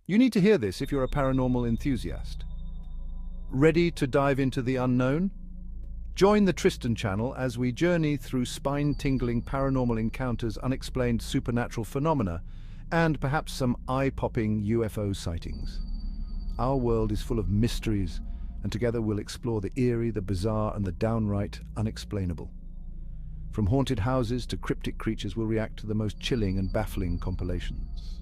You need to hear this if you're a paranormal enthusiast. Ready to dive into the unknown? Join the Tristan channel as we journey through spine-tingling paranormal encounters, unexplained supernatural phenomena, and perhaps some eye-popping UFO sightings. Our world is full of mysteries, and together we'll explore the eerie, the bizarre, and the downright unexplainable. From haunted houses to cryptic creatures, we'll react to the most chilling and baffling compilations.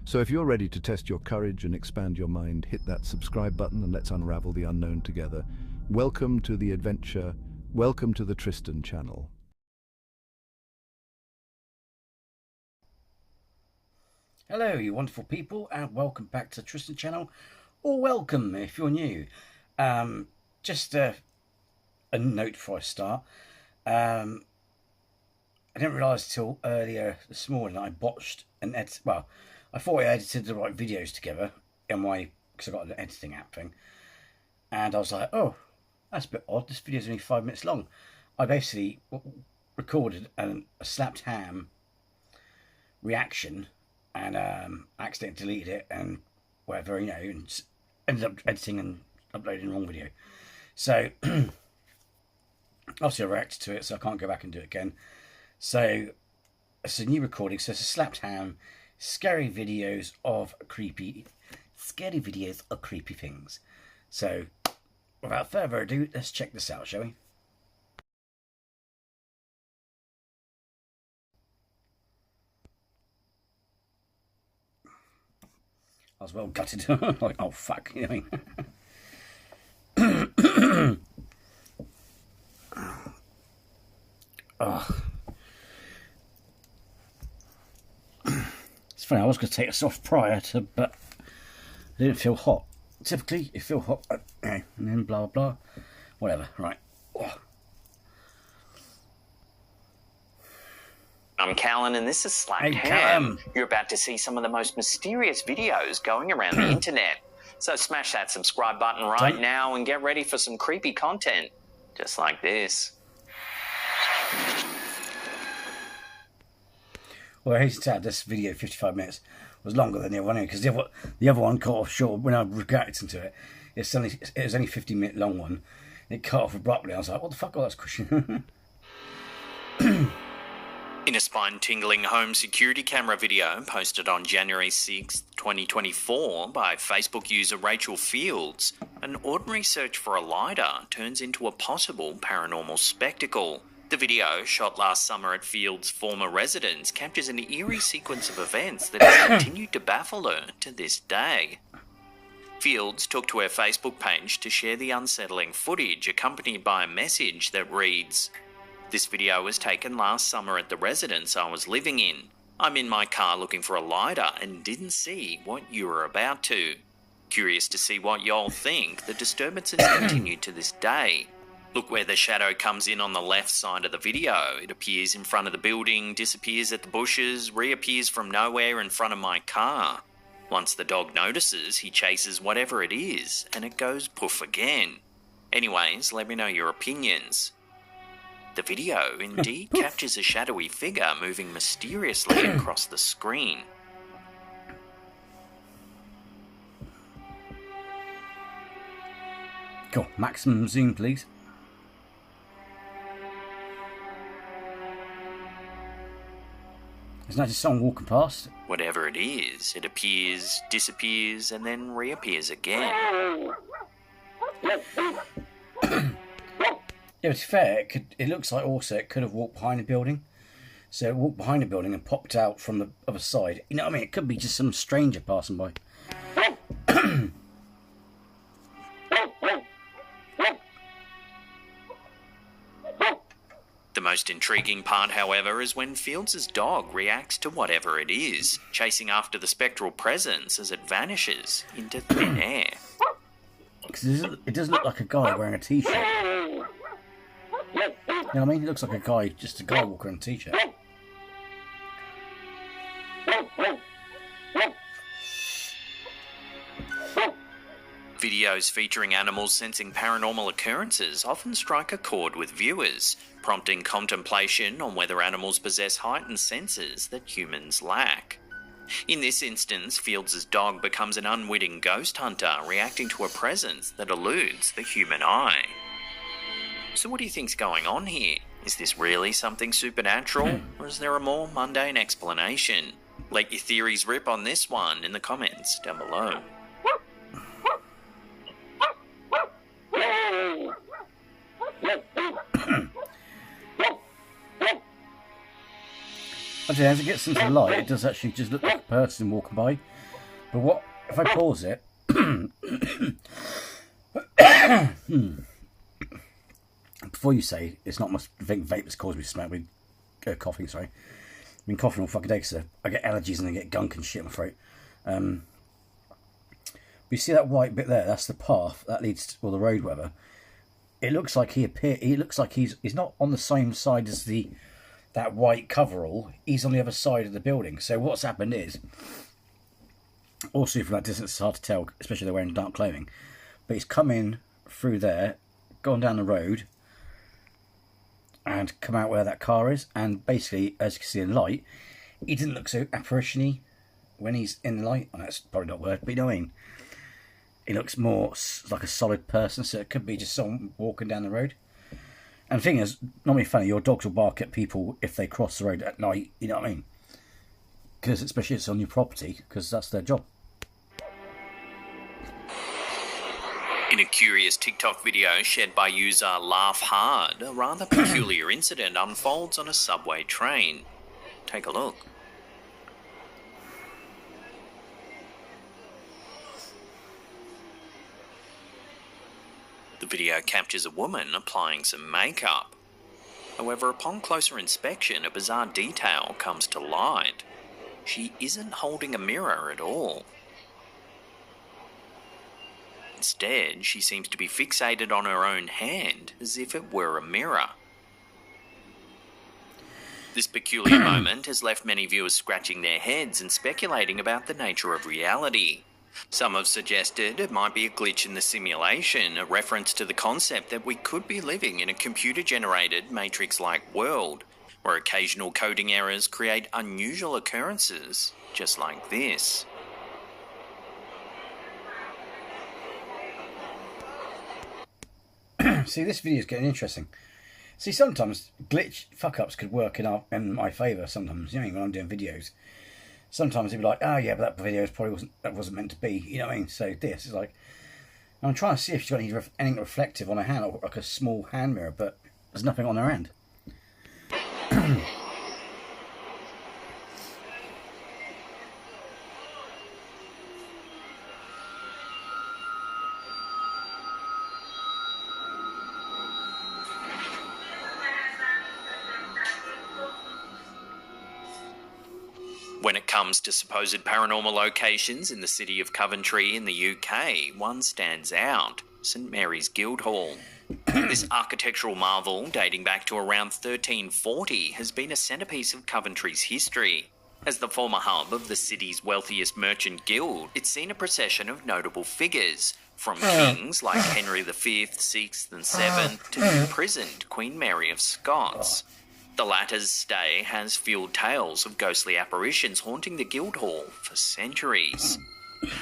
So if you're ready to test your courage and expand your mind, hit that subscribe button and let's unravel the unknown together. Welcome to the adventure. Welcome to the Tristan channel. Hello, you wonderful people, and welcome back to the Tristan channel, or welcome if you're new. Just a note before I start. I didn't realise till earlier this morning I botched an edit. Well, I thought I edited the right videos together in my, because I got an editing app thing, and I was like, oh, that's a bit odd. This video's only 5 minutes long. I basically recorded a slapped ham reaction and accidentally deleted it and whatever, you know, and ended up editing and uploading the wrong video. So obviously I reacted to it, so I can't go back and do it again. So it's a new recording. So it's a slapped ham, scary videos of creepy things. So without further ado, let's check this out, shall we? I was well gutted. Like, oh fuck, you know what I mean? Oh. It's funny, I was going to take this off prior to, but I didn't feel hot. Typically, you feel hot, and then blah, blah, whatever, right. Oh. I'm Callan and this is Slapped Hey, Ham. Callum. You're about to see some of the most mysterious videos going around the internet. So smash that subscribe button right now and get ready for some creepy content. Just like this. Well, I hasten to add, this video, 55 minutes, was longer than the other one, because the other one cut off short when I reacted to it. It was only a 50-minute long one. It cut off abruptly. I was like, what the fuck? Oh, that's cushion. In a spine-tingling home security camera video posted on January 6, 2024 by Facebook user Rachel Fields, an ordinary search for a lighter turns into a possible paranormal spectacle. The video, shot last summer at Fields' former residence, captures an eerie sequence of events that has continued to baffle her to this day. Fields took to her Facebook page to share the unsettling footage, accompanied by a message that reads, "This video was taken last summer at the residence I was living in. I'm in my car looking for a lighter and didn't see what you were about to. Curious to see what y'all think. The disturbances continue to this day. Look where the shadow comes in on the left side of the video. It appears in front of the building, disappears at the bushes, reappears from nowhere in front of my car. Once the dog notices, he chases whatever it is, and it goes poof again. Anyways, let me know your opinions." The video indeed captures a shadowy figure moving mysteriously across the screen. Cool. Maximum zoom, please. Isn't that just someone walking past? Whatever it is, it appears, disappears, and then reappears again. Yeah, to be fair, it looks like also it could have walked behind a building. So it walked behind a building and popped out from the other side. You know what I mean? It could be just some stranger passing by. The most intriguing part, however, is when Fields' dog reacts to whatever it is, chasing after the spectral presence as it vanishes into thin air. Because it does look like a guy wearing a t-shirt. You know what I mean? It looks like a guy, just a guy walking in a t-shirt. Videos featuring animals sensing paranormal occurrences often strike a chord with viewers, prompting contemplation on whether animals possess heightened senses that humans lack. In this instance, Fields' dog becomes an unwitting ghost hunter, reacting to a presence that eludes the human eye. So what do you think's going on here? Is this really something supernatural, or is there a more mundane explanation? Let your theories rip on this one in the comments down below. Actually, as it gets into the light, it does actually just look like a person walking by. But what if I pause it? Before you say it's not much, I think vape has caused me to smell. Coughing. Sorry, I've been coughing all fucking day because I get allergies and I get gunk and shit in my throat. But you see that white bit there? That's the path that leads to, or the road, whatever. It looks like he looks like he's not on the same side as that white coverall. He's on the other side of the building. So what's happened is, also from that distance it's hard to tell, especially if they're wearing dark clothing, but he's come in through there, gone down the road, and come out where that car is. And basically, as you can see in the light, he didn't look so apparition-y when he's in the light. And that's probably not a word, but you know what I mean. He looks more like a solid person, so it could be just someone walking down the road. And the thing is, not being funny, your dogs will bark at people if they cross the road at night, you know what I mean? Because especially if it's on your property, because that's their job. In a curious TikTok video shared by user Laugh Hard, a rather peculiar incident unfolds on a subway train. Take a look. The video captures a woman applying some makeup. However, upon closer inspection, a bizarre detail comes to light. She isn't holding a mirror at all. Instead, she seems to be fixated on her own hand, as if it were a mirror. This peculiar moment has left many viewers scratching their heads and speculating about the nature of reality. Some have suggested it might be a glitch in the simulation, a reference to the concept that we could be living in a computer-generated Matrix-like world, where occasional coding errors create unusual occurrences, just like this. See, this video is getting interesting. See, sometimes glitch fuck-ups could work in my favour sometimes, you know, when I'm doing videos. Sometimes they'd be like, oh yeah, but that video wasn't meant to be, you know what I mean? So this is like, I'm trying to see if she's got anything reflective on her hand, or like a small hand mirror, but there's nothing on her hand. When it comes to supposed paranormal locations in the city of Coventry in the UK, one stands out: St Mary's Guildhall. This architectural marvel, dating back to around 1340, has been a centrepiece of Coventry's history. As the former hub of the city's wealthiest merchant guild, it's seen a procession of notable figures, from kings like Henry V, VI and VII to the imprisoned Queen Mary of Scots. The latter's stay has fueled tales of ghostly apparitions haunting the Guildhall for centuries.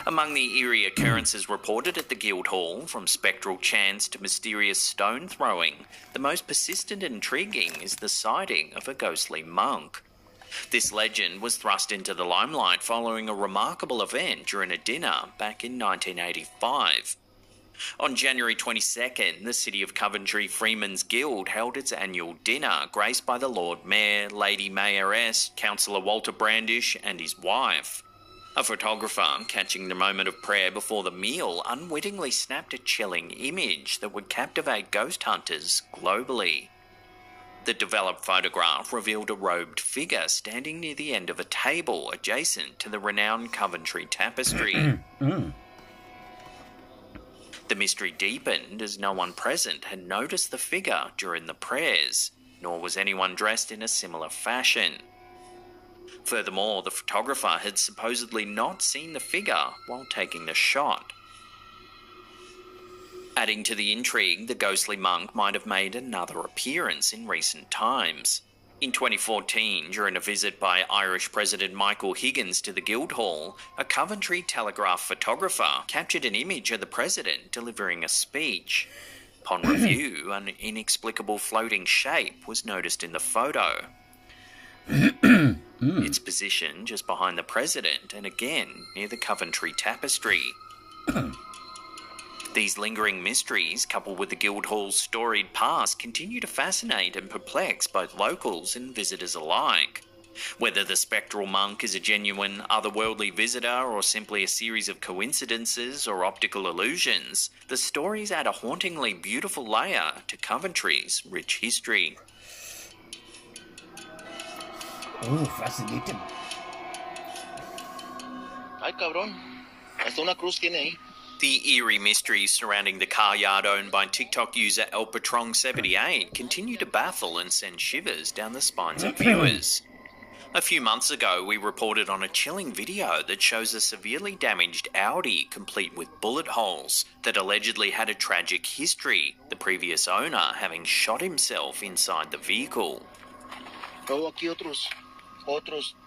Among the eerie occurrences reported at the Guildhall, from spectral chants to mysterious stone throwing, the most persistent and intriguing is the sighting of a ghostly monk. This legend was thrust into the limelight following a remarkable event during a dinner back in 1985. On January 22nd, the City of Coventry Freemen's Guild held its annual dinner, graced by the Lord Mayor, Lady Mayoress, Councillor Walter Brandish and his wife. A photographer, catching the moment of prayer before the meal, unwittingly snapped a chilling image that would captivate ghost hunters globally. The developed photograph revealed a robed figure standing near the end of a table adjacent to the renowned Coventry tapestry. The mystery deepened as no one present had noticed the figure during the prayers, nor was anyone dressed in a similar fashion. Furthermore, the photographer had supposedly not seen the figure while taking the shot. Adding to the intrigue, the ghostly monk might have made another appearance in recent times. In 2014, during a visit by Irish President Michael Higgins to the Guildhall, a Coventry Telegraph photographer captured an image of the president delivering a speech. Upon review, an inexplicable floating shape was noticed in the photo. Its position just behind the president and again near the Coventry tapestry. These lingering mysteries, coupled with the Guildhall's storied past, continue to fascinate and perplex both locals and visitors alike. Whether the spectral monk is a genuine otherworldly visitor or simply a series of coincidences or optical illusions, the stories add a hauntingly beautiful layer to Coventry's rich history. Oh, fascinating. Ay, cabrón. Hasta una cruz tiene ahí. The eerie mysteries surrounding the car yard owned by TikTok user El Patron78 continue to baffle and send shivers down the spines of viewers. A few months ago, we reported on a chilling video that shows a severely damaged Audi complete with bullet holes that allegedly had a tragic history, the previous owner having shot himself inside the vehicle. Luego aquí otros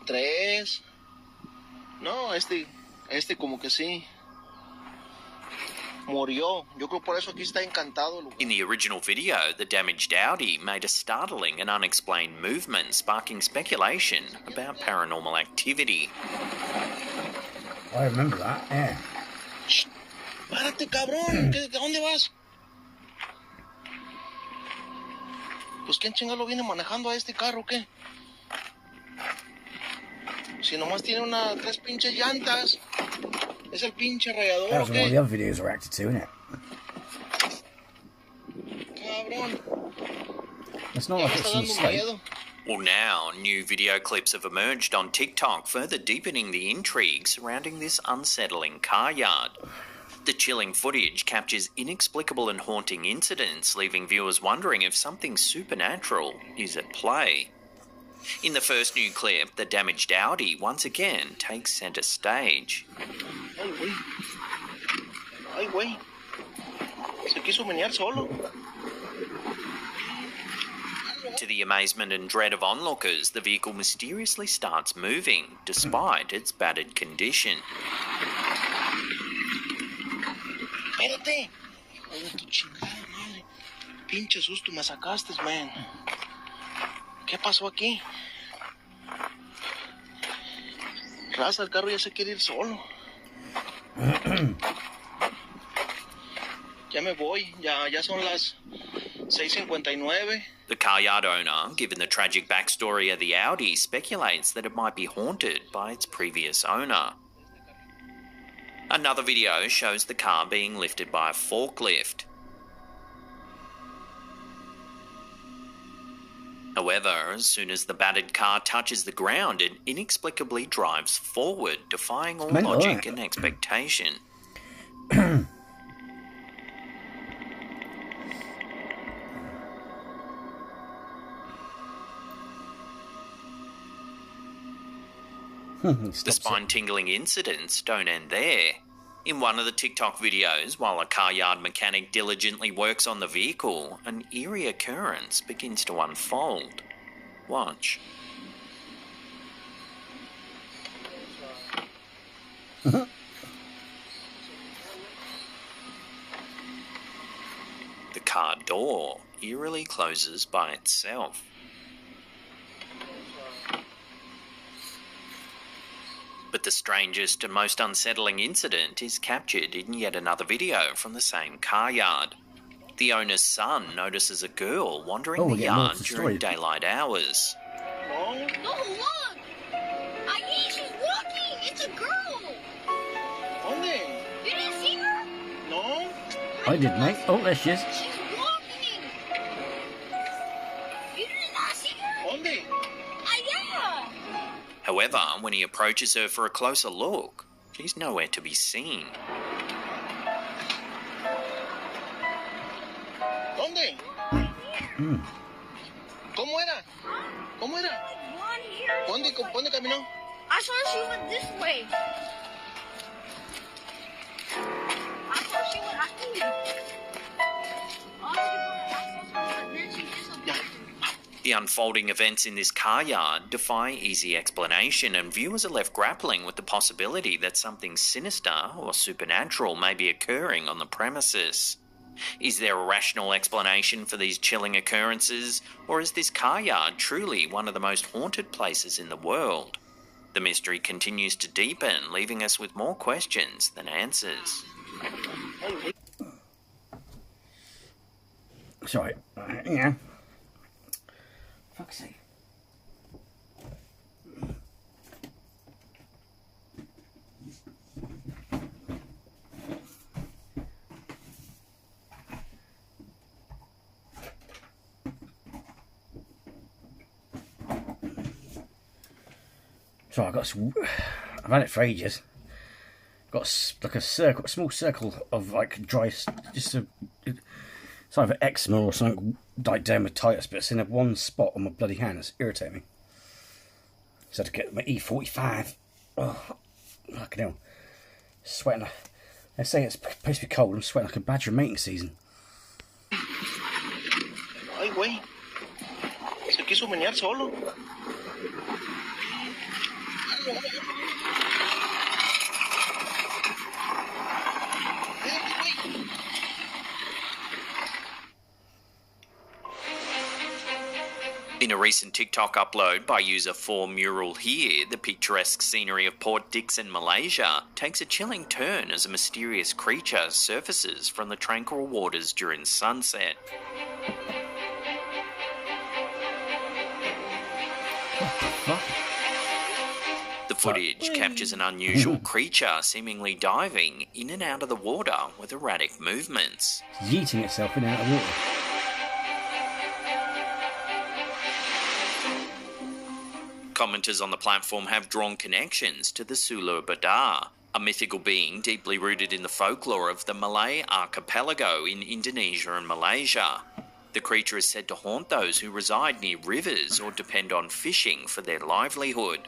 3. No, este como que sí. Murió. Yo creo por eso aquí está encantado el lugar. In the original video, the damaged Audi made a startling and unexplained movement, sparking speculation about paranormal activity. I remember that, yeah. Shh. Párate, cabrón. ¿A dónde vas? Pues ¿quién chingado viene manejando a este carro o qué? Si nomás tiene 3 pinches llantas. Es el pinche rayador, That was ¿o one of qué? the other videos I reacted to, isn't it? Cabrón. It's not Ya like me it's está some dando mistake. miedo. Well, now, new video clips have emerged on TikTok, further deepening the intrigue surrounding this unsettling car yard. The chilling footage captures inexplicable and haunting incidents, leaving viewers wondering if something supernatural is at play. In the first new clip, the damaged Audi once again takes centre stage. Ay, güey. Ay, güey. Se quiso menear solo. To the amazement and dread of onlookers, the vehicle mysteriously starts moving, despite its battered condition. Espérate. Hijo de tu chingada madre. Pinche susto me sacaste, man. ¿Qué pasó aquí? Raza, el carro ya se quiere ir solo. Ya me voy. Ya son las 6:59. The car yard owner, given the tragic backstory of the Audi, speculates that it might be haunted by its previous owner. Another video shows the car being lifted by a forklift. However, as soon as the battered car touches the ground, it inexplicably drives forward, defying all mental, logic isn't it? and expectation. The spine-tingling incidents don't end there. In one of the TikTok videos, while a car yard mechanic diligently works on the vehicle, an eerie occurrence begins to unfold. Watch. The car door eerily closes by itself. But the strangest and most unsettling incident is captured in yet another video from the same car yard. The owner's son notices a girl wandering Oh, the we're getting more yard to the during story. daylight hours. No. No, look! I think she's walking! It's a girl! ¿Dónde? You didn't see her? No. I did, mate. Oh, there she is. She's walking! You did not see her? ¿Dónde? Yeah! However, when he approaches her for a closer look, she's nowhere to be seen. ¿Dónde? ¿Cómo era? ¿Cómo era? One here. ¿Dónde caminó? I saw she went this way. I saw she went, I think. Then she disappeared. The unfolding events in this car yard defy easy explanation, and viewers are left grappling with the possibility that something sinister or supernatural may be occurring on the premises. Is there a rational explanation for these chilling occurrences, or is this car yard truly one of the most haunted places in the world? The mystery continues to deepen, leaving us with more questions than answers. Sorry. Yeah. Fuck's sake. So I've had it for ages. Got like a small circle of like dry, just a, it's either eczema or something like dermatitis, but it's in one spot on my bloody hand. It's irritating me. So I had to get my E45. Oh, fucking hell. Sweating. They say it's supposed to be cold. I'm sweating like a badger in mating season. Ay, güey. Se quiso menear solo. In a recent TikTok upload by user 4Mural Here, the picturesque scenery of Port Dickson, Malaysia, takes a chilling turn as a mysterious creature surfaces from the tranquil waters during sunset. The footage captures an unusual creature seemingly diving in and out of the water with erratic movements. Yeeting itself in and out of water. Commenters on the platform have drawn connections to the Sulu Badar, a mythical being deeply rooted in the folklore of the Malay archipelago in Indonesia and Malaysia. The creature is said to haunt those who reside near rivers or depend on fishing for their livelihood.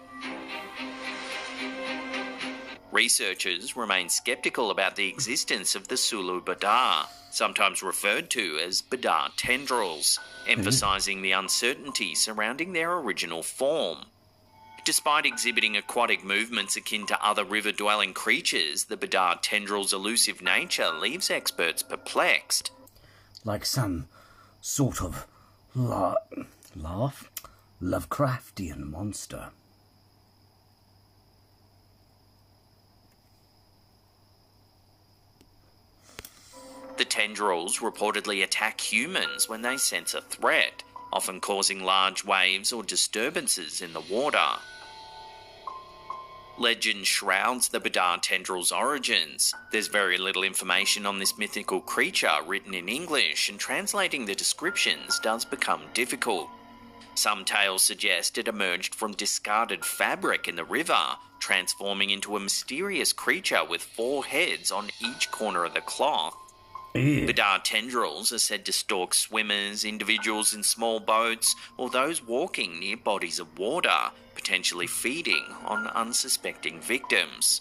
Researchers remain sceptical about the existence of the Sulu Badar, sometimes referred to as Badar tendrils, emphasising the uncertainty surrounding their original form. Despite exhibiting aquatic movements akin to other river-dwelling creatures, the Badar tendrils' elusive nature leaves experts perplexed. Like some sort of Lovecraftian monster. The tendrils reportedly attack humans when they sense a threat, often causing large waves or disturbances in the water. Legend shrouds the Badar tendrils' origins. There's very little information on this mythical creature written in English, and translating the descriptions does become difficult. Some tales suggest it emerged from discarded fabric in the river, transforming into a mysterious creature with 4 heads on each corner of the cloth. Badar tendrils are said to stalk swimmers, individuals in small boats, or those walking near bodies of water, potentially feeding on unsuspecting victims.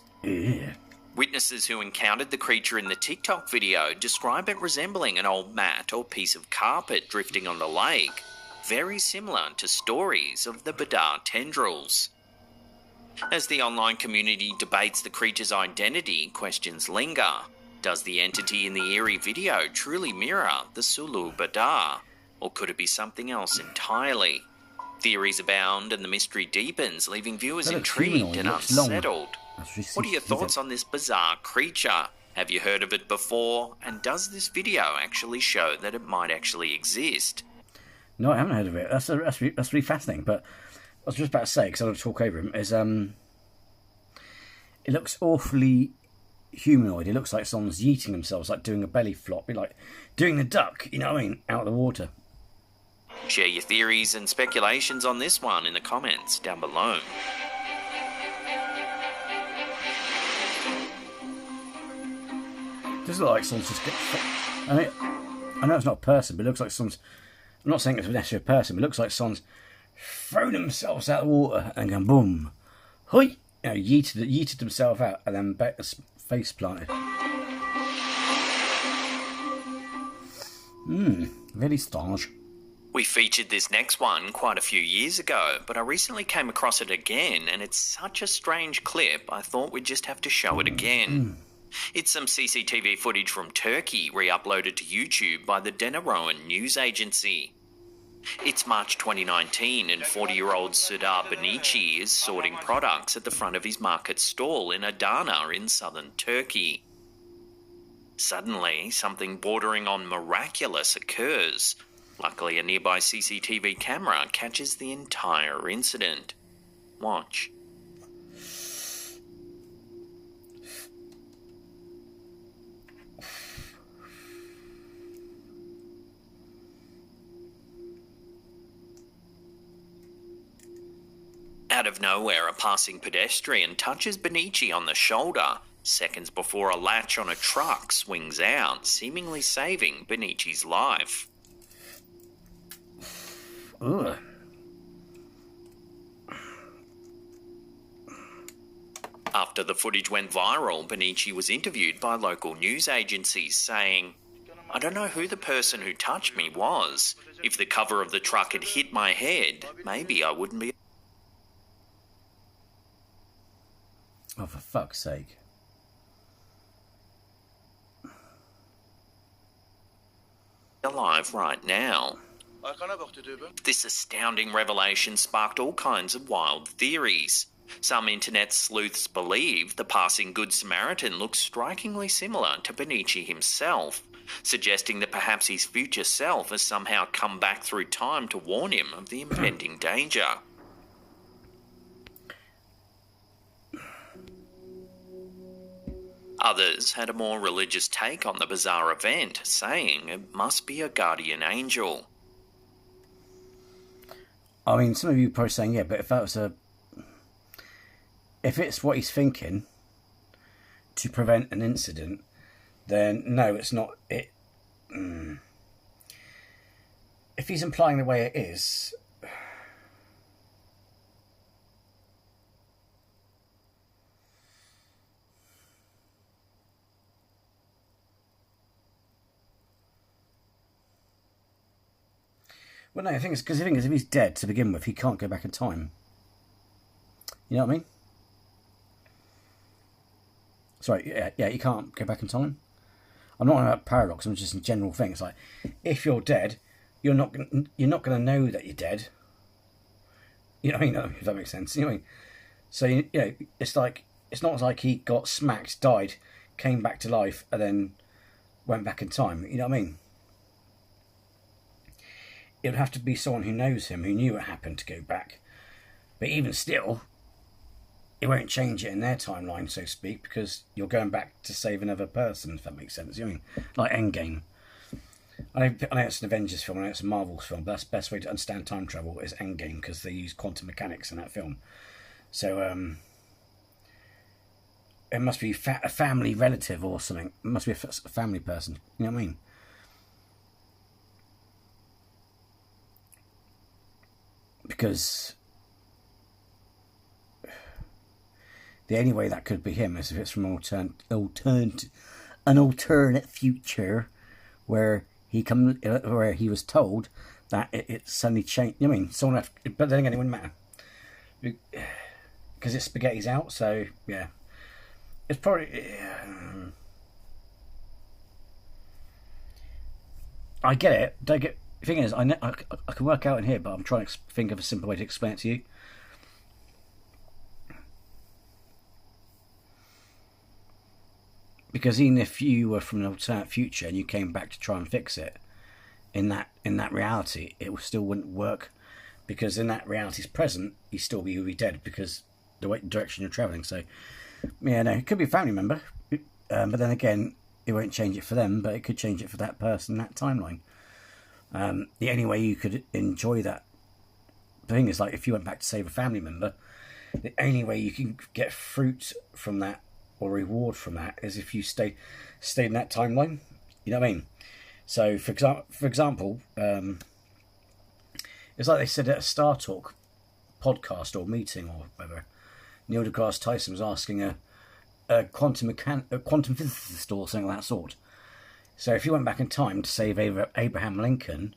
Witnesses who encountered the creature in the TikTok video describe it resembling an old mat or piece of carpet drifting on the lake, very similar to stories of the Badar tendrils. As the online community debates the creature's identity, questions linger. Does the entity in the eerie video truly mirror the Sulu Badar, or could it be something else entirely? Theories abound and the mystery deepens, leaving viewers intrigued and unsettled. What are your thoughts on this bizarre creature? Have you heard of it before? And does this video actually show that it might actually exist? No, I haven't heard of it. That's really fascinating. But I was just about to say, because I don't want to talk over him, is it looks awfully humanoid. It looks like someone's yeeting themselves, like doing a belly flop, like doing the duck, you know what I mean, out of the water. Share your theories and speculations on this one in the comments down below. Does it look like someone's just I mean, I know it's not a person, but it looks like someone's, I'm not saying it's necessarily a person, but it looks like someone's thrown themselves out of the water and gone boom, hoi, you know, yeeted themselves out and then back face planted. Very strange. We featured this next one quite a few years ago, but I recently came across it again, and it's such a strange clip, I thought we'd just have to show it again. It's some CCTV footage from Turkey re-uploaded to YouTube by the Deneroan news agency. It's March 2019 and 40-year-old Serdar Benici is sorting products at the front of his market stall in Adana in southern Turkey. Suddenly, something bordering on miraculous occurs. Luckily, a nearby CCTV camera catches the entire incident. Watch. Out of nowhere, a passing pedestrian touches Benici on the shoulder, seconds before a latch on a truck swings out, seemingly saving Benici's life. Ugh. After the footage went viral, Benici was interviewed by local news agencies saying, "I don't know who the person who touched me was. If the cover of the truck had hit my head, maybe I wouldn't be..." Oh, for fuck's sake. Alive right now. This astounding revelation sparked all kinds of wild theories. Some internet sleuths believe the passing Good Samaritan looks strikingly similar to Benici himself, suggesting that perhaps his future self has somehow come back through time to warn him of the impending danger. Others had a more religious take on the bizarre event, saying it must be a guardian angel. I mean, some of you are probably saying, yeah, but if it's what he's thinking to prevent an incident, then no, it's not it. If he's implying the way it is, well, no, the thing is, because if he's dead to begin with, he can't go back in time. You know what I mean? Sorry, yeah, you can't go back in time. I'm not on about paradox. I'm just a general thing. It's like, if you're dead, you're not going to know that you're dead. You know what I mean? If that makes sense. You know what I mean? So you know, it's like, it's not like he got smacked, died, came back to life, and then went back in time. You know what I mean? It would have to be someone who knows him, who knew what happened, to go back. But even still, it won't change it in their timeline, so to speak, because you're going back to save another person, if that makes sense. You know what I mean? Like Endgame. I know it's an Avengers film, I know it's a Marvel film, but that's the best way to understand time travel is Endgame, because they use quantum mechanics in that film. So, it must be a family relative or something. It must be a family person. You know what I mean? Because the only way that could be him is if it's from an alternate future where he was told that it suddenly changed. I mean, someone but then again, it wouldn't matter because it's spaghetti's out. So yeah, it's probably. I get it. Don't get. The thing is, I can work out in here, but I'm trying to think of a simple way to explain it to you. Because even if you were from an alternate future and you came back to try and fix it, in that reality, it still wouldn't work. Because in that reality's present, you'd be dead because the direction you're travelling. So, yeah, no, it could be a family member, but then again, it won't change it for them, but it could change it for that person, that timeline. The only way you could enjoy that thing is like if you went back to save a family member, the only way you can get fruit from that or reward from that is if you stay in that timeline. You know what I mean? So, for example, it's like they said at a Star Talk podcast or meeting or whatever. Neil deGrasse Tyson was asking a quantum physicist or something of that sort. So if you went back in time to save Abraham Lincoln,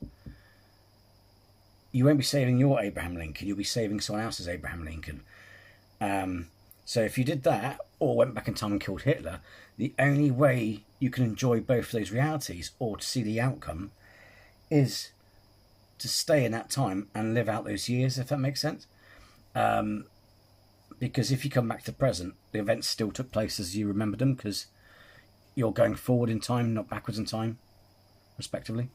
you won't be saving your Abraham Lincoln, you'll be saving someone else's Abraham Lincoln. So if you did that, or went back in time and killed Hitler, the only way you can enjoy both of those realities, or to see the outcome, is to stay in that time and live out those years, if that makes sense. Because if you come back to the present, the events still took place as you remembered them, because you're going forward in time, not backwards in time, respectively.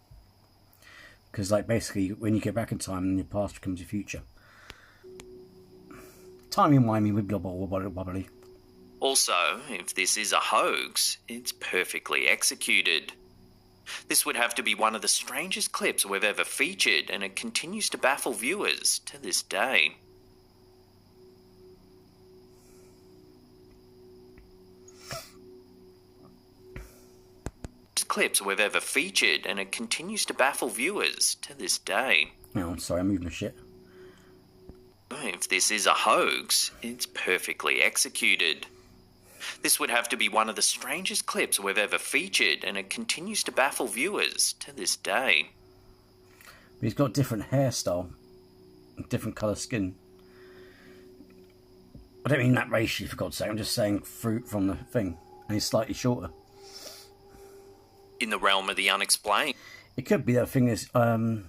Because, like, basically, when you go back in time, then your past becomes your future. Timey-wimey with wobbly. Also, if this is a hoax, it's perfectly executed. This would have to be one of the strangest clips we've ever featured, and it continues to baffle viewers to this day. Clips we've ever featured, and it continues to baffle viewers to this day. Oh, sorry, I moved my shit. If this is a hoax, it's perfectly executed. This would have to be one of the strangest clips we've ever featured, and it continues to baffle viewers to this day. But he's got different hairstyle, different colour skin. I don't mean that racially, for God's sake, I'm just saying fruit from the thing. And he's slightly shorter. In the realm of the unexplained. It could be, the thing is, I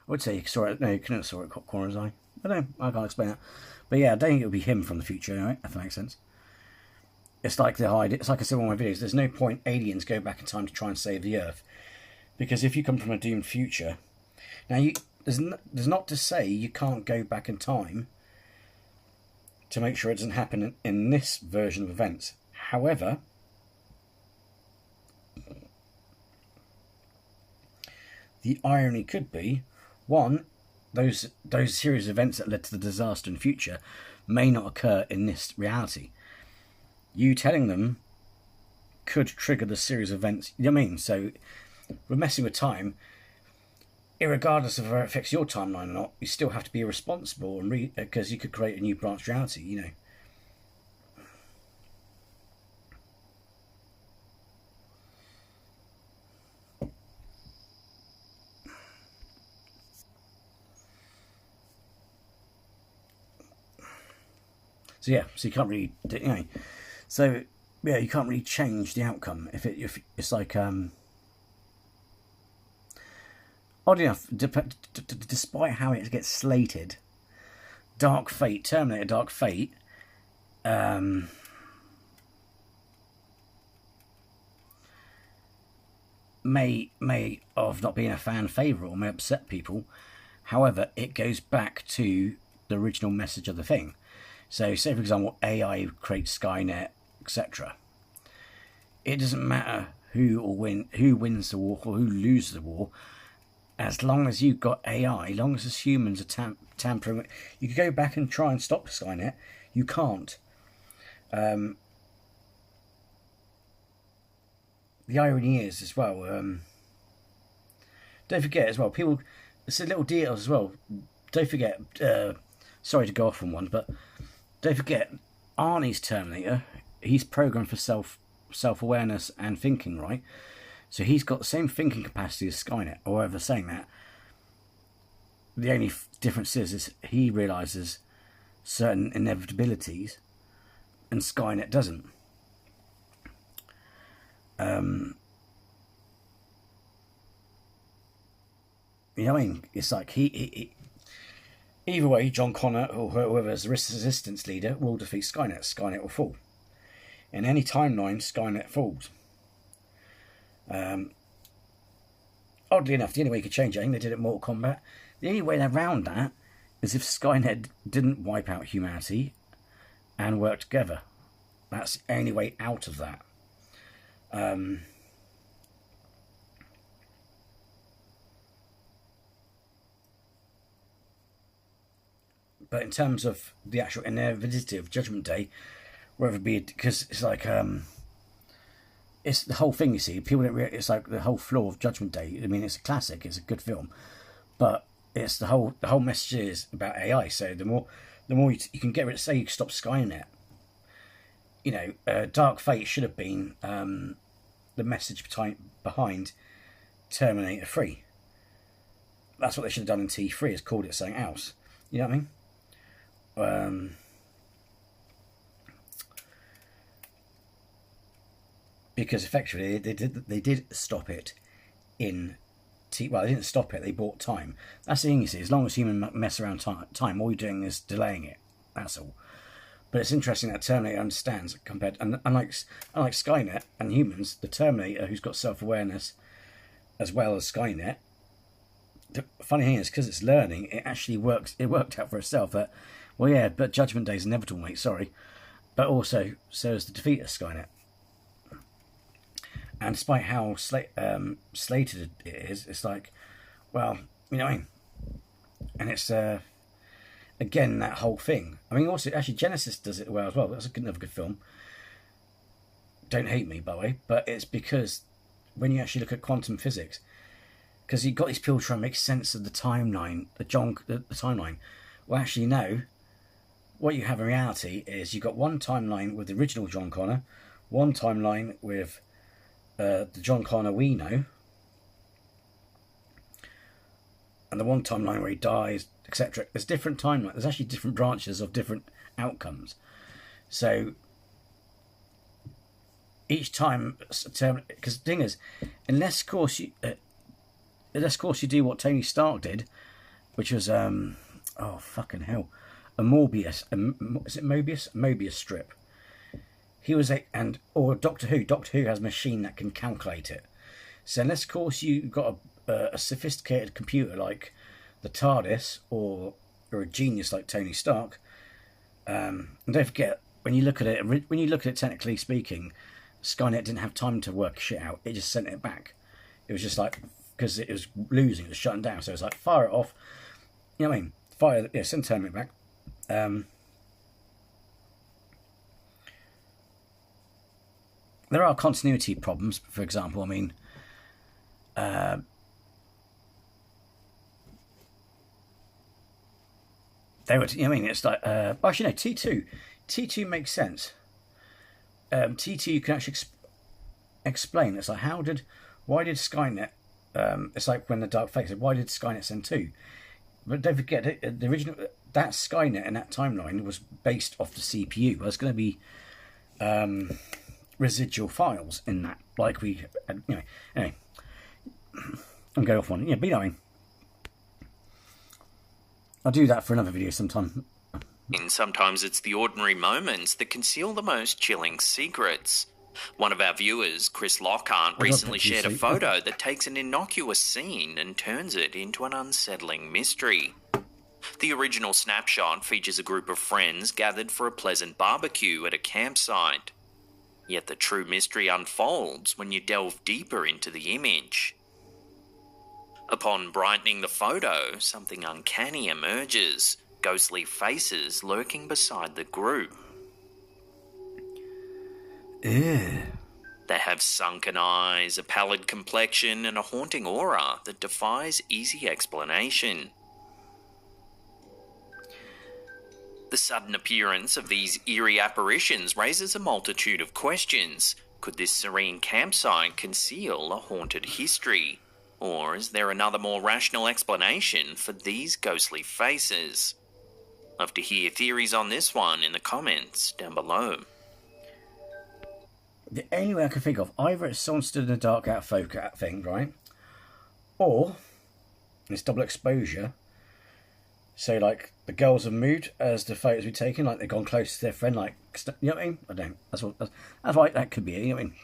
would say you saw it. No, you couldn't saw it corner his eye. I don't know. I can't explain that. But yeah, I don't think it would be him from the future, anyway, if that makes sense. It's like they hide it. It's like I said in one of my videos. There's no point aliens go back in time to try and save the Earth, because if you come from a doomed future, now there's not to say you can't go back in time to make sure it doesn't happen in this version of events. However, the irony could be, one, those series of events that led to the disaster in the future may not occur in this reality. You telling them could trigger the series of events. You know what I mean? So we're messing with time. Irregardless of whether it affects your timeline or not, you still have to be responsible, and because you could create a new branch reality, you know. So yeah, so you can't really, you know, so yeah, you can't really change the outcome if it's like oddly enough, despite how it gets slated, Terminator Dark Fate, may of not being a fan favourite or may upset people. However, it goes back to the original message of the thing. So, say for example, AI creates Skynet, etc. It doesn't matter who wins the war or who loses the war. As long as you've got AI, as long as humans are tampering, you could go back and try and stop Skynet. You can't. The irony is as well. Don't forget as well. People, it's a little details as well. Don't forget. Sorry to go off on one, but don't forget Arnie's Terminator. He's programmed for self-awareness and thinking, right? So he's got the same thinking capacity as Skynet, or whatever saying that. The only difference is he realises certain inevitabilities, and Skynet doesn't. You know what I mean? It's like he either way, John Connor or whoever is the resistance leader will defeat Skynet. Skynet will fall. In any timeline, Skynet falls. Oddly enough, the only way you could change it, I think they did it in Mortal Kombat. The only way around that is if Skynet didn't wipe out humanity and work together. That's the only way out of that. But in terms of the actual inevitability of Judgment Day, whether it be, because it's like it's the whole thing, you see. People don't it's like the whole flaw of Judgment Day. I mean, it's a classic, it's a good film, but it's the whole message is about AI. So the more you can get rid of, say you stop Skynet, you know, Dark Fate should have been the message behind Terminator 3. That's what they should have done in T3, is called it something else. You know what I mean? Because effectively they did stop it in well, they didn't stop it, they bought time. That's the thing, you see, as long as humans mess around time, all you're doing is delaying it. That's all. But it's interesting that Terminator understands, compared, and unlike Skynet and humans, the Terminator, who's got self-awareness as well as Skynet, the funny thing is, because it's learning, it actually works. It worked out for itself that, well, yeah, but Judgment Day is inevitable, mate, sorry. But also, so is the defeat of Skynet. And despite how slated it is, it's like, well, you know what I mean? And it's, again, that whole thing. I mean, also, actually, Genesis does it well as well. That's another good film. Don't hate me, by the way. But it's because when you actually look at quantum physics, because you've got these people trying to make sense of the timeline, the timeline. Well, actually, no. What you have in reality is you've got one timeline with the original John Connor, one timeline with the John Connor we know, and the one timeline where he dies, etc. There's different timelines. There's actually different branches of different outcomes. So each time, because the thing is, unless of course you do what Tony Stark did, which was oh fucking hell, a Morbius, is it Mobius strip. He was or Doctor Who. Doctor Who has a machine that can calculate it. So unless, of course, you've got a sophisticated computer like the TARDIS or a genius like Tony Stark, and don't forget, when you look at it technically speaking, Skynet didn't have time to work shit out. It just sent it back. It was just like, because it was losing, it was shutting down. So it was like, fire it off. You know what I mean? Send Terminator back. There are continuity problems, for example. I mean, they were. I mean, it's like actually no. T2 makes sense. T2 you can actually explain. It's like why did Skynet? It's like when the Dark Fate said, why did Skynet send 2? But don't forget the original that Skynet and that timeline was based off the CPU. There's going to be residual files in that, like we, anyway, I'm going off one. Yeah, but you know, I'll do that for another video sometime. And sometimes it's the ordinary moments that conceal the most chilling secrets. One of our viewers, Chris Lockhart, recently shared a photo that takes an innocuous scene and turns it into an unsettling mystery. The original snapshot features a group of friends gathered for a pleasant barbecue at a campsite. Yet the true mystery unfolds when you delve deeper into the image. Upon brightening the photo, something uncanny emerges, ghostly faces lurking beside the group. Ew. They have sunken eyes, a pallid complexion, and a haunting aura that defies easy explanation. The sudden appearance of these eerie apparitions raises a multitude of questions. Could this serene campsite conceal a haunted history? Or is there another more rational explanation for these ghostly faces? I'd love to hear theories on this one in the comments down below. The only way I can think of, either it's someone stood in the dark out focus thing, right? Or it's double exposure. So, like, the girls have moved as the photos were taken, like they've gone close to their friend, like, you know what I mean? I don't. That's right, that could be it, you know what I mean?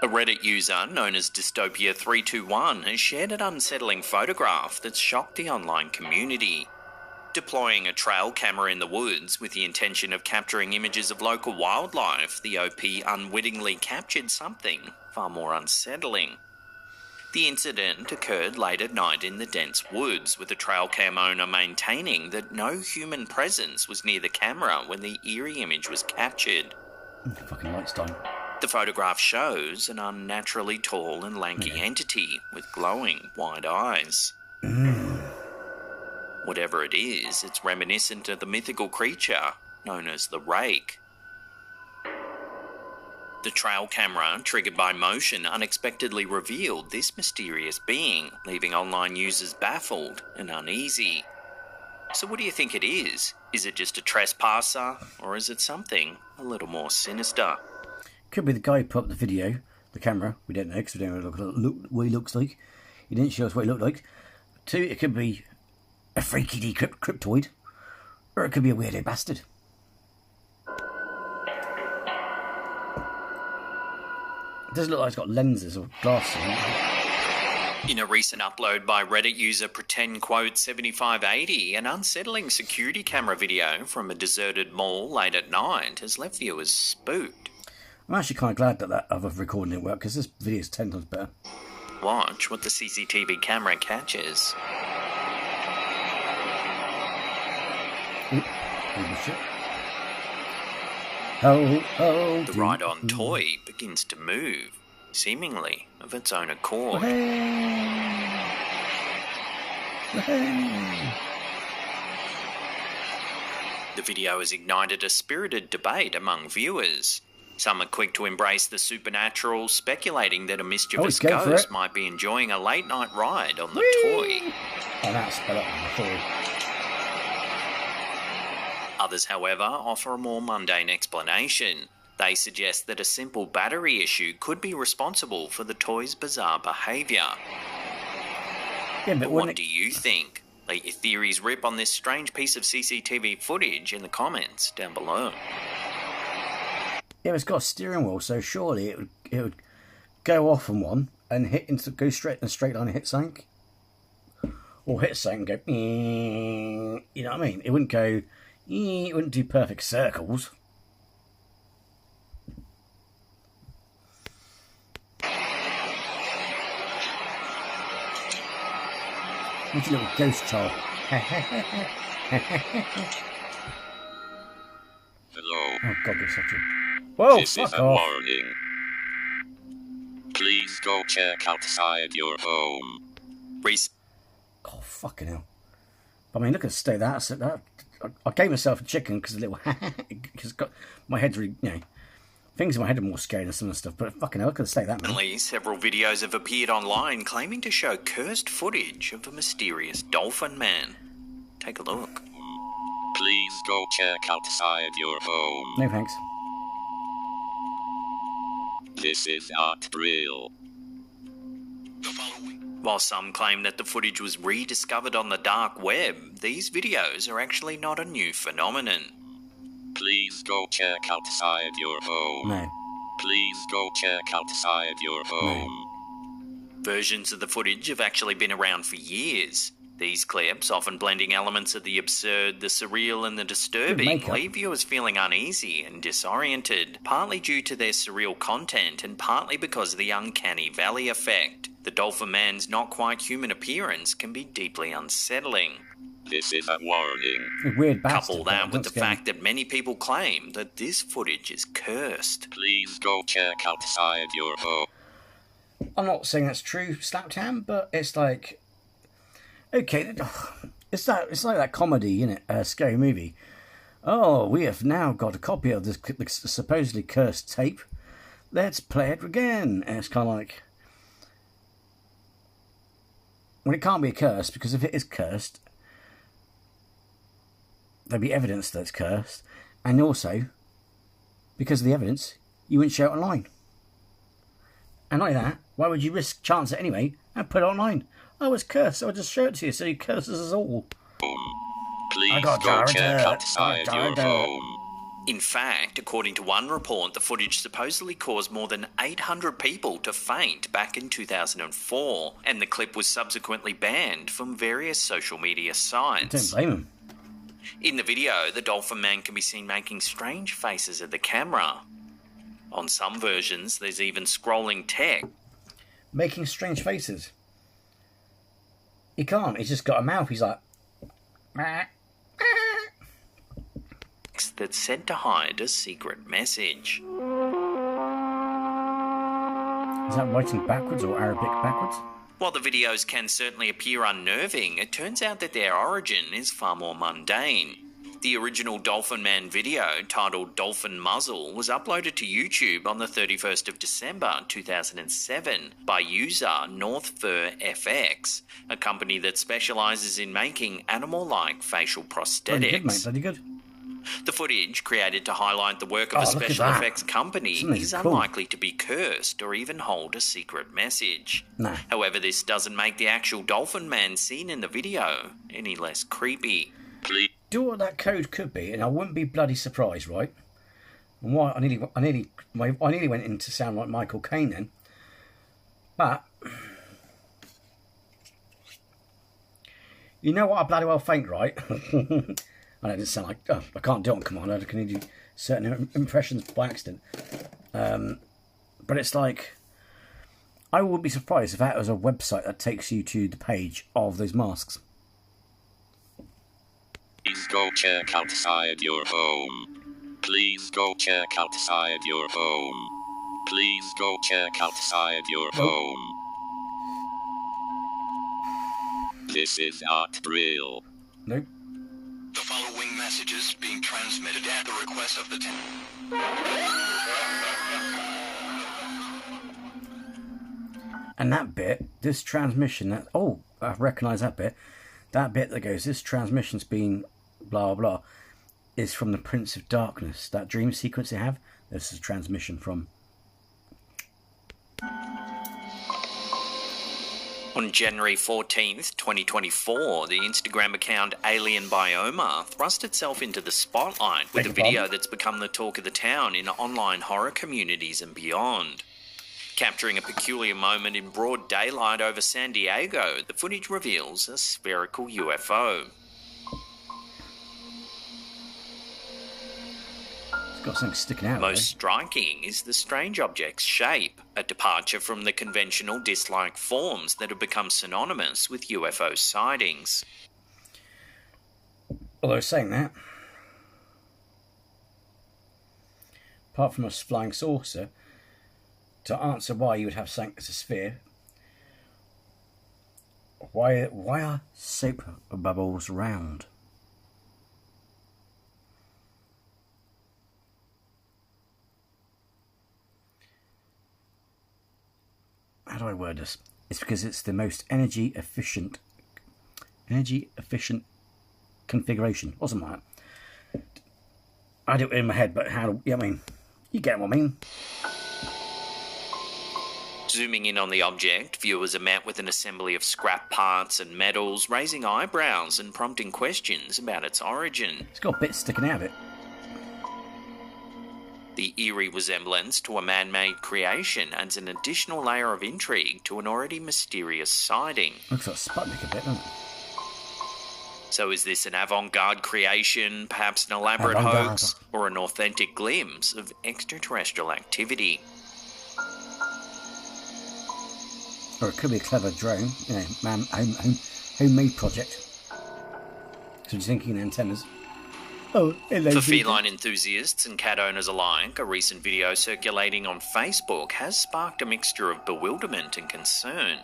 A Reddit user known as Dystopia321 has shared an unsettling photograph that's shocked the online community. Deploying a trail camera in the woods with the intention of capturing images of local wildlife, the OP unwittingly captured something far more unsettling. The incident occurred late at night in the dense woods, with the trail cam owner maintaining that no human presence was near the camera when the eerie image was captured. Fucking lights down. The photograph shows an unnaturally tall and lanky entity with glowing wide eyes. Whatever it is, it's reminiscent of the mythical creature known as the Rake. The trail camera, triggered by motion, unexpectedly revealed this mysterious being, leaving online users baffled and uneasy. So what do you think it is? Is it just a trespasser, or is it something a little more sinister? Could be the guy who put up the video, the camera. We don't know because we don't know what he looks like. He didn't show us what he looked like. 2, it could be a freaky cryptoid, or it could be a weirdo bastard. It doesn't look like it's got lenses or glasses on it. In a recent upload by Reddit user pretend7580, an unsettling security camera video from a deserted mall late at night has left viewers spooked. I'm actually kind of glad that other recording didn't work because this video is 10 times better. Watch what the CCTV camera catches. The The ride-on toy begins to move, seemingly of its own accord. The video has ignited a spirited debate among viewers. Some are quick to embrace the supernatural, speculating that a mischievous ghost might be enjoying a late-night ride on the toy. Oh, that's spell up on the toy. Others, however, offer a more mundane explanation. They suggest that a simple battery issue could be responsible for the toy's bizarre behaviour. Yeah, but what do you think? Let your theories rip on this strange piece of CCTV footage in the comments down below. Yeah, it's got a steering wheel, so surely it would go off on one and go straight in a straight line and hit something. Or hit something and go, you know what I mean? It wouldn't go, it wouldn't do perfect circles. What's a little ghost child? Hello. Oh God, you're such a... Whoa, This is a warning. Please go check outside your home. Oh, fucking hell. I mean, look at the state of that. I gave myself a chicken because a little... because my head's really, you know... Things in my head are more scary than some of the stuff, but fucking hell, look at the state of that, man. Recently, several videos have appeared online claiming to show cursed footage of a mysterious dolphin man. Take a look. Please go check outside your home. No thanks. This is not real. While some claim that the footage was rediscovered on the dark web, these videos are actually not a new phenomenon. Please go check outside your home. No. Please go check outside your home. No. Versions of the footage have actually been around for years. These clips, often blending elements of the absurd, the surreal and the disturbing, leave viewers feeling uneasy and disoriented, partly due to their surreal content and partly because of the uncanny valley effect. The Dolphin Man's not quite human appearance can be deeply unsettling. This is a warning. Weird bastard. Couple that with the fact that many people claim that this footage is cursed. Please go check outside your home. I'm not saying that's true, Slaptam, but it's like... Okay, it's like that comedy, isn't it? A scary movie. Oh, we have now got a copy of this supposedly cursed tape. Let's play it again. And it's kind of like... Well, it can't be a curse, because if it is cursed... There'll be evidence that it's cursed, and also, because of the evidence, you wouldn't show it online. And like that, why would you risk chance it anyway and put it online? Oh, it's cursed, so I'll just show it to you, so he curses us all. Please go check outside your home. In fact, according to one report, the footage supposedly caused more than 800 people to faint back in 2004, and the clip was subsequently banned from various social media sites. Don't blame him. In the video, the Dolphin Man can be seen making strange faces at the camera. On some versions, there's even scrolling text. Making strange faces. He can't, he's just got a mouth, he's like... That's said to hide a secret message. Is that writing backwards or Arabic backwards? While the videos can certainly appear unnerving, it turns out that their origin is far more mundane. The original Dolphin Man video, titled Dolphin Muzzle, was uploaded to YouTube on the 31st of December 2007 by user NorthFurFX, a company that specialises in making animal-like facial prosthetics. Bloody good, mate, bloody good. The footage, created to highlight the work of a special effects company, is unlikely to be cursed or even hold a secret message. No. However, this doesn't make the actual Dolphin Man seen in the video any less creepy. Please. Do what that code could be, and I wouldn't be bloody surprised, right? And why I nearly went in to sound like Michael Caine then. But you know what I bloody well think, right? I know it doesn't sound like I can't do it on command. I can do certain impressions by accident. But it's like I wouldn't be surprised if that was a website that takes you to the page of those masks. Please go check outside your home. Please go check outside your home. Please go check outside your home. This is not real. Nope. The following messages being transmitted at the request of the And that bit, this transmission, I recognise that bit. That bit that goes, this transmission's been blah, blah, is from the Prince of Darkness. That dream sequence they have, this is a transmission from. On January 14th, 2024, the Instagram account Alien Bioma thrust itself into the spotlight with a video that's become the talk of the town in online horror communities and beyond. Capturing a peculiar moment in broad daylight over San Diego, the footage reveals a spherical UFO. It's got something sticking out. Most striking is the strange object's shape, a departure from the conventional disc-like forms that have become synonymous with UFO sightings. Although saying that, apart from a flying saucer, to answer why you would have something as a sphere, why are soap bubbles round? How do I word this? It's because it's the most energy efficient configuration. Wasn't that? I do it in my head, but how? I mean, you get what I mean. Zooming in on the object, viewers are met with an assembly of scrap parts and metals, raising eyebrows and prompting questions about its origin. It's got bits sticking out of it. The eerie resemblance to a man-made creation adds an additional layer of intrigue to an already mysterious sighting. Looks like Sputnik a bit, doesn't it? So is this an avant-garde creation, perhaps an elaborate hoax, or an authentic glimpse of extraterrestrial activity? Or it could be a clever drone, homemade project. So you're thinking antennas. Oh, hello. For feline enthusiasts and cat owners alike, a recent video circulating on Facebook has sparked a mixture of bewilderment and concern.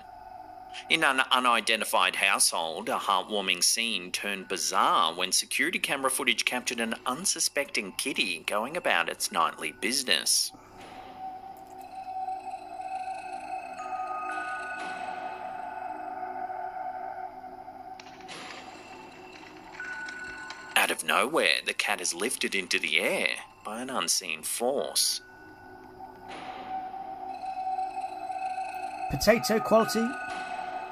In an unidentified household, a heartwarming scene turned bizarre when security camera footage captured an unsuspecting kitty going about its nightly business. Out of nowhere, the cat is lifted into the air by an unseen force. Potato quality?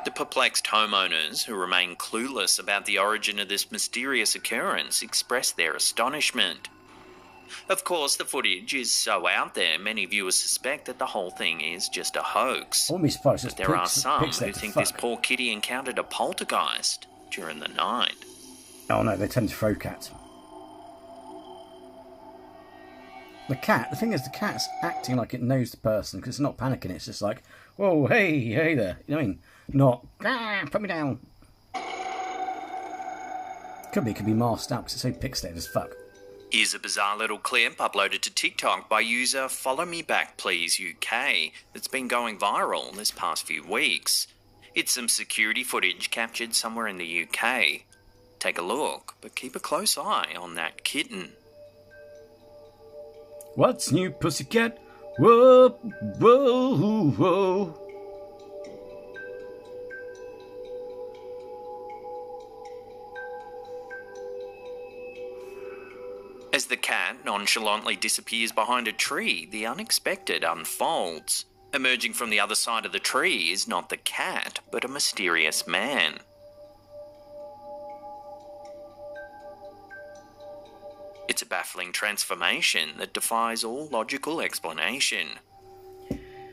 The perplexed homeowners, who remain clueless about the origin of this mysterious occurrence, express their astonishment. Of course, the footage is so out there, many viewers suspect that the whole thing is just a hoax. I wouldn't be surprised. But there are some who think this poor kitty encountered a poltergeist during the night. Oh no, they tend to throw cats. The thing is, the cat's acting like it knows the person, because it's not panicking, it's just like, whoa, hey there. You know what I mean? Not, put me down. Could be masked out, because it's so pixelated as fuck. Here's a bizarre little clip uploaded to TikTok by user Follow Me Back Please UK that's been going viral this past few weeks. It's some security footage captured somewhere in the UK. Take a look, but keep a close eye on that kitten. What's new, pussycat? Whoa, whoa, whoa. As the cat nonchalantly disappears behind a tree, the unexpected unfolds. Emerging from the other side of the tree is not the cat, but a mysterious man. It's a baffling transformation that defies all logical explanation.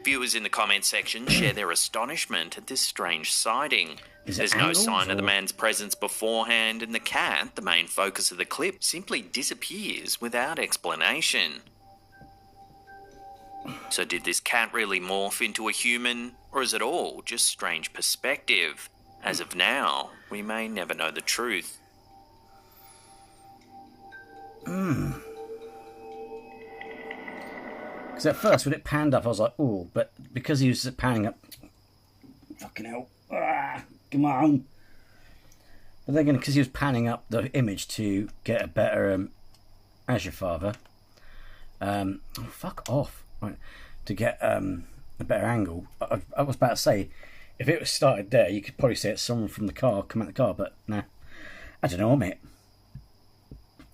Viewers in the comments section share their astonishment at this strange sighting. There's no sign of the man's presence beforehand, and the cat, the main focus of the clip, simply disappears without explanation. So did this cat really morph into a human, or is it all just strange perspective? As of now, we may never know the truth. Because at first, when it panned up, I was like, oh, but because he was panning up, fucking hell, come on. But then again, because he was panning up the image to get a better, as your father, fuck off, right, to get a better angle. I was about to say, if it was started there, you could probably say it's someone from the car, come out the car, but nah, I don't know, mate.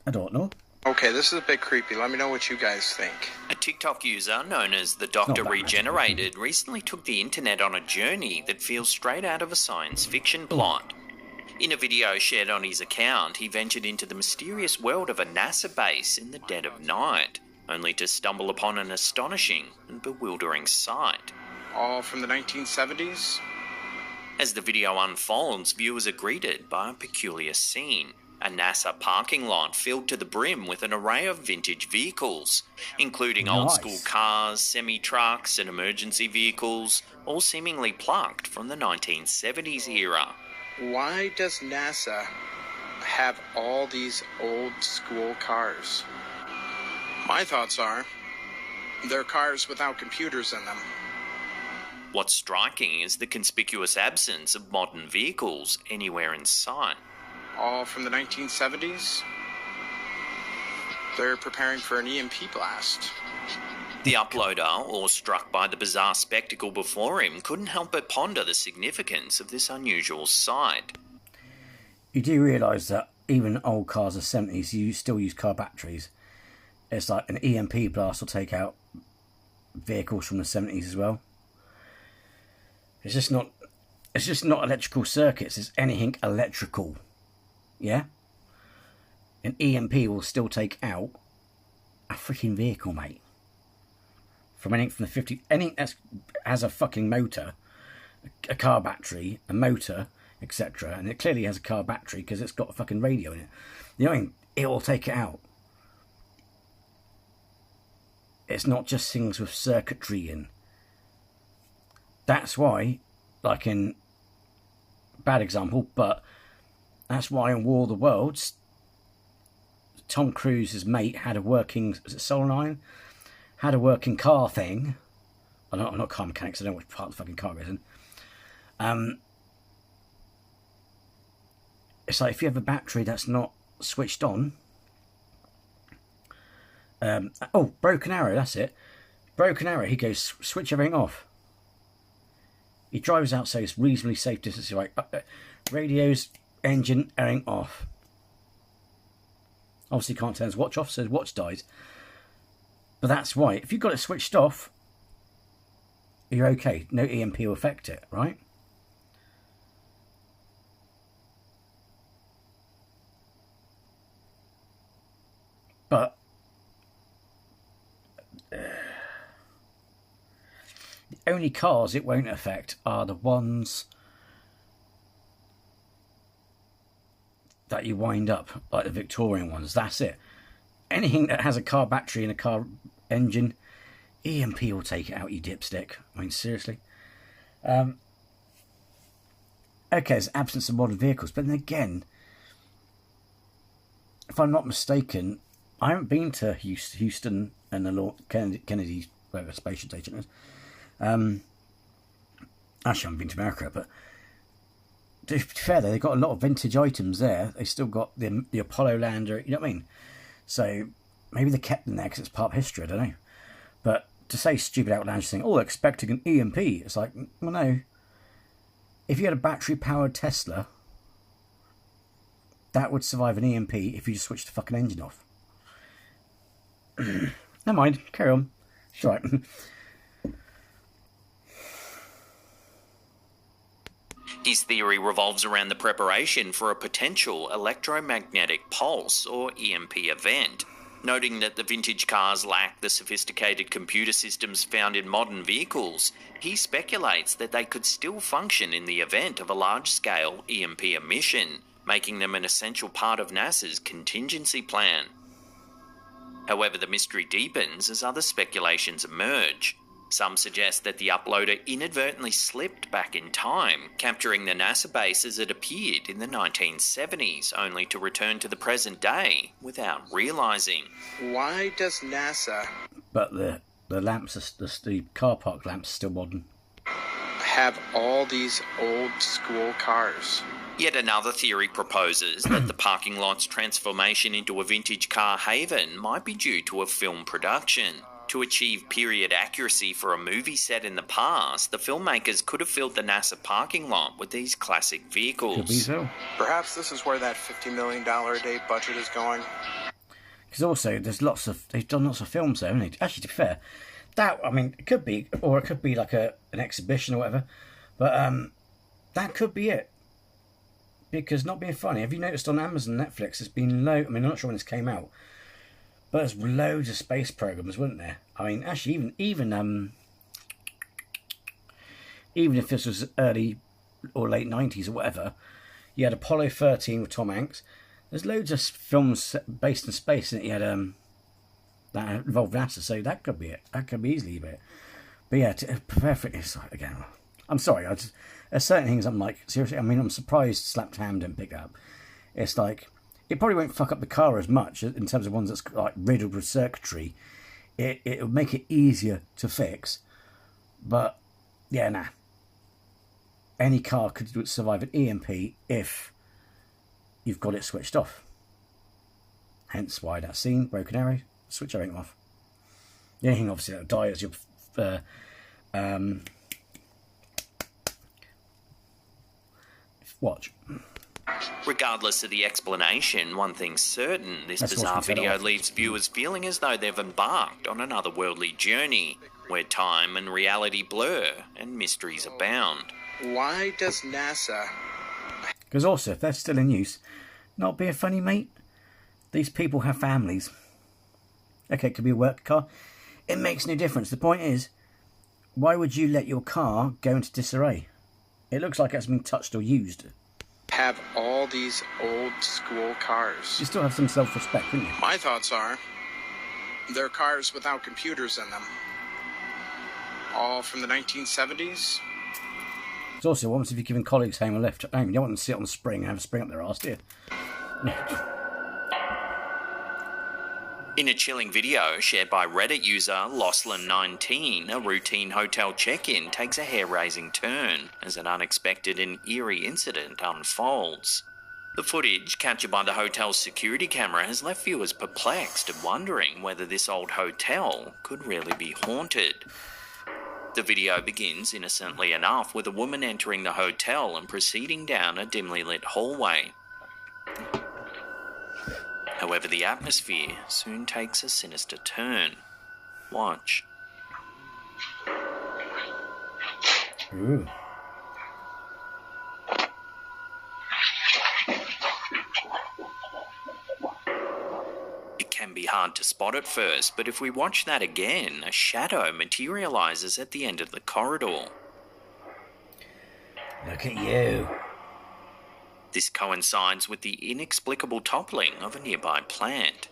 I don't know. Okay, this is a bit creepy. Let me know what you guys think. A TikTok user known as the Doctor Regenerated recently took the internet on a journey that feels straight out of a science fiction plot. In a video shared on his account, he ventured into the mysterious world of a NASA base in the dead of night, only to stumble upon an astonishing and bewildering sight. All from the 1970s? As the video unfolds, viewers are greeted by a peculiar scene. A NASA parking lot filled to the brim with an array of vintage vehicles, including old-school cars, semi-trucks and emergency vehicles, all seemingly plucked from the 1970s era. Why does NASA have all these old-school cars? My thoughts are, they're cars without computers in them. What's striking is the conspicuous absence of modern vehicles anywhere in sight. All from the 1970s? They're preparing for an EMP blast. The uploader, awestruck by the bizarre spectacle before him, couldn't help but ponder the significance of this unusual sight. You do realise that even old cars of the 70s, you still use car batteries. It's like an EMP blast will take out vehicles from the 70s as well. It's just not electrical circuits, it's anything electrical. Yeah? An EMP will still take out a freaking vehicle, mate. From anything from the 50s, anything that has a fucking motor, a car battery, a motor, etc. And it clearly has a car battery because it's got a fucking radio in it. You know what I mean? It will take it out. It's not just things with circuitry in. That's why, like in, bad example, but that's why in War of the Worlds, Tom Cruise's mate had a working, was it Solonine? Had a working car thing. I'm not car mechanics, I don't know which part of the fucking car goes in. It's like if you have a battery that's not switched on. Broken arrow, that's it. Broken arrow, he goes, switch everything off. He drives out, so it's reasonably safe distance. Right, radios, engine, everything off. Obviously can't turn his watch off, so his watch dies. But that's why. If you've got it switched off, you're okay. No EMP will affect it, right? But the only cars it won't affect are the ones that you wind up, like the Victorian ones. That's it. Anything that has a car battery and a car engine, EMP will take it out, you dipstick. I mean, seriously. Okay, there's absence of modern vehicles, but then again, if I'm not mistaken, I haven't been to Houston and the Kennedy, whatever space station is. Actually, I haven't been to America, but to be fair, they've got a lot of vintage items there. They still got the Apollo lander, you know what I mean? So maybe they kept them there because it's part of history, I don't know. But to say stupid outlandish thing, they're expecting an EMP. It's like, well, no. If you had a battery-powered Tesla, that would survive an EMP if you just switched the fucking engine off. Never mind, carry on. It's all right. His theory revolves around the preparation for a potential electromagnetic pulse or EMP event, noting that the vintage cars lack the sophisticated computer systems found in modern vehicles. He speculates that they could still function in the event of a large-scale EMP emission, making them an essential part of NASA's contingency plan. However, the mystery deepens as other speculations emerge. Some suggest that the uploader inadvertently slipped back in time, capturing the NASA base as it appeared in the 1970s, only to return to the present day without realising. Why does NASA... But the lamps, the car park lamps are still modern. ...have all these old school cars? Yet another theory proposes that the parking lot's transformation into a vintage car haven might be due to a film production. To achieve period accuracy for a movie set in the past, the filmmakers could have filled the NASA parking lot with these classic vehicles. Could be so. Perhaps this is where that $50 million a day budget is going. Because also, they've done lots of films there, haven't they? Actually, to be fair, it could be, or it could be like an exhibition or whatever, but that could be it. Because, not being funny, have you noticed on Amazon and Netflix, there's been I'm not sure when this came out, but there's loads of space programs, weren't there? I mean, actually, even if this was early or late 90s or whatever, you had Apollo 13 with Tom Hanks. There's loads of films based in space, and you had that involved NASA, so that could be it. That could be easily it. But yeah, to prepare for it, again, I'm sorry. There's certain things I'm like, seriously, I'm surprised Slapped Ham didn't pick up. It's like, it probably won't fuck up the car as much in terms of ones that's like riddled with circuitry. It would make it easier to fix. But, yeah, nah. Any car could survive an EMP if you've got it switched off. Hence why that scene, broken arrow, switch everything off. The only thing obviously that will die is your watch. Regardless of the explanation, one thing's certain, this bizarre video leaves viewers feeling as though they've embarked on an otherworldly journey, where time and reality blur and mysteries abound. Why does NASA... Because also, if they're still in use, not being funny, mate, these people have families. Okay, it could be a work car. It makes no difference. The point is, why would you let your car go into disarray? It looks like it's been touched or used. Have all these old school cars. You still have some self-respect, wouldn't you? My thoughts are, they're cars without computers in them. All from the 1970s. It's also, what if you're giving colleagues home a lift at home? You don't want them to sit on the spring and have a spring up their arse, do you? In a chilling video shared by Reddit user Losslin19, a routine hotel check-in takes a hair-raising turn as an unexpected and eerie incident unfolds. The footage, captured by the hotel's security camera, has left viewers perplexed and wondering whether this old hotel could really be haunted. The video begins, innocently enough, with a woman entering the hotel and proceeding down a dimly lit hallway. However, the atmosphere soon takes a sinister turn. Watch. Ooh. It can be hard to spot at first, but if we watch that again, a shadow materializes at the end of the corridor. Look at you. This coincides with the inexplicable toppling of a nearby plant.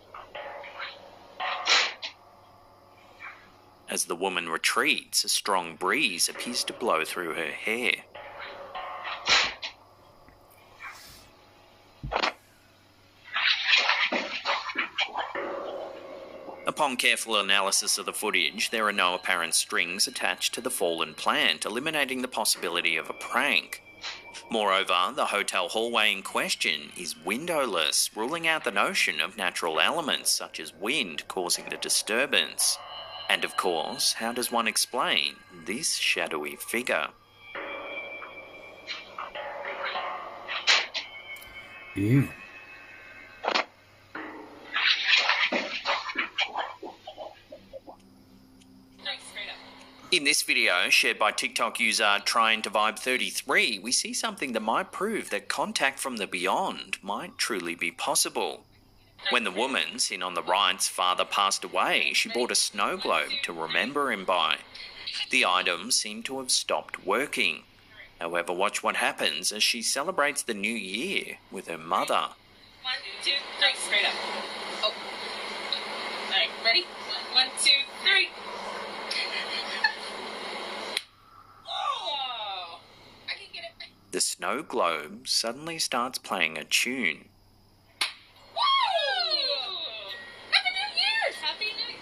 As the woman retreats, a strong breeze appears to blow through her hair. Upon careful analysis of the footage, there are no apparent strings attached to the fallen plant, eliminating the possibility of a prank. Moreover, the hotel hallway in question is windowless, ruling out the notion of natural elements such as wind causing the disturbance. And of course, how does one explain this shadowy figure? Ew. In this video, shared by TikTok user Trying to Vibe 33, we see something that might prove that contact from the beyond might truly be possible. When the woman, seen on the right's father passed away, she bought a snow globe to remember him by. The item seemed to have stopped working. However, watch what happens as she celebrates the new year with her mother. 1, 2, 3, straight up. Oh. Alright, ready? 1, 2, 3. Oh! I can get it. The snow globe suddenly starts playing a tune. Woo! Happy New Year's! Happy New Year!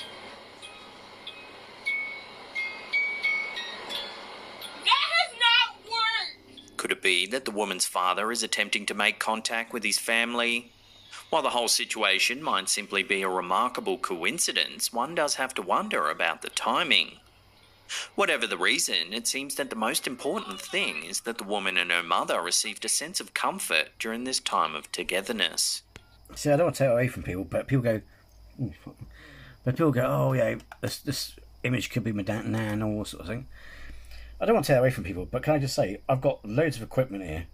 That has not worked! Could it be that the woman's father is attempting to make contact with his family? While the whole situation might simply be a remarkable coincidence, one does have to wonder about the timing. Whatever the reason, it seems that the most important thing is that the woman and her mother received a sense of comfort during this time of togetherness. See, I don't want to take it away from people, but people go, oh yeah, this image could be my dad and nan, all sort of thing. I don't want to take it away from people, but can I just say, I've got loads of equipment here,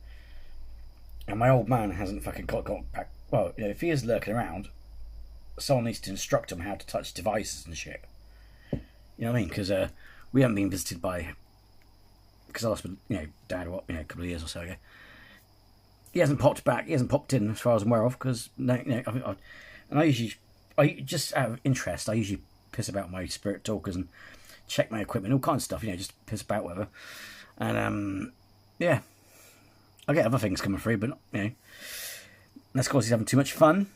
and my old man hasn't fucking got back. Well, you know, if he is lurking around, someone needs to instruct him how to touch devices and shit. You know what I mean? Because we haven't been visited by, because I lost my, dad, a couple of years or so ago. He hasn't popped back. He hasn't popped in, as far as I'm aware of. Because I just out of interest, I usually piss about my spirit talkers and check my equipment, all kinds of stuff. Just piss about whatever. And yeah, I get other things coming through, but that's because he's having too much fun.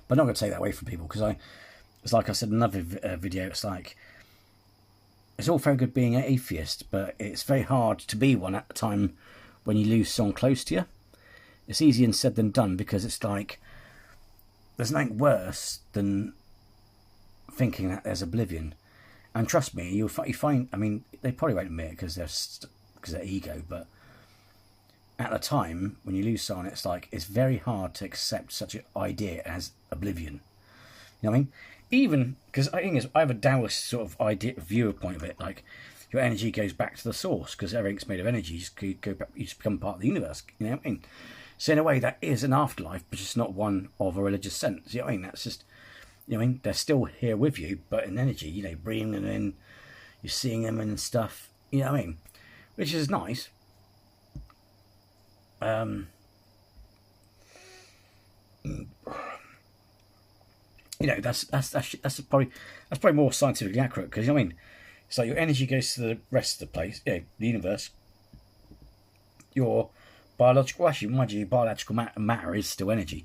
But I'm not going to take that away from people, because it's like I said in another video, it's like, it's all very good being an atheist, but it's very hard to be one at a time when you lose someone close to you. It's easier said than done, because it's like, there's nothing worse than thinking that there's oblivion. And trust me, you find, I mean, they probably won't admit it because they're ego, but at the time, when you lose someone, it's like, it's very hard to accept such an idea as oblivion. You know what I mean? Even, because I think I have a Taoist sort of viewpoint of it, like, your energy goes back to the source, because everything's made of energy, you just become part of the universe, you know what I mean? So in a way, that is an afterlife, but just not one of a religious sense, you know what I mean? That's just, you know what I mean? They're still here with you, but in energy, breathing them in, you're seeing them and stuff, you know what I mean? Which is nice. That's probably more scientifically accurate, because you know what I mean, it's like your energy goes to the rest of the place, the universe. Your biological, mind you, biological matter is still energy,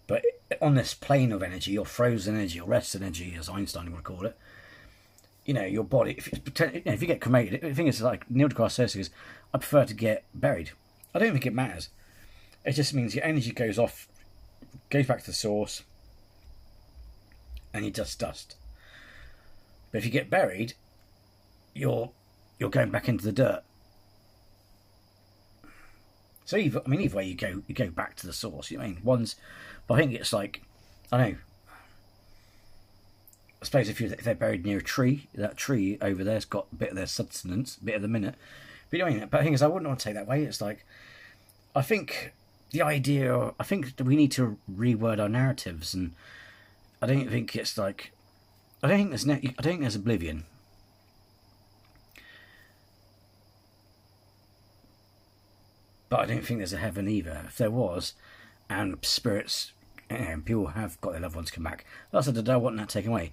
but on this plane of energy, your frozen energy, or rest energy, as Einstein would call it, your body, if you get cremated, the thing is, like Neil deGrasse Tyson says, I prefer to get buried. I don't think it matters. It just means your energy goes back to the source, and you're just dust. But if you get buried, you're going back into the dirt. So either way you go back to the source. You know what I mean? But I think it's like, I don't know. I suppose if they're buried near a tree, that tree over there's got a bit of their substance, a bit of the minute. But you know what I mean? But the thing is, I wouldn't want to take that way. It's like, I think that we need to reword our narratives, and I don't think it's like, I don't think there's oblivion. But I don't think there's a heaven either. If there was, and spirits, and people have got their loved ones come back, that's what I don't want that taken away.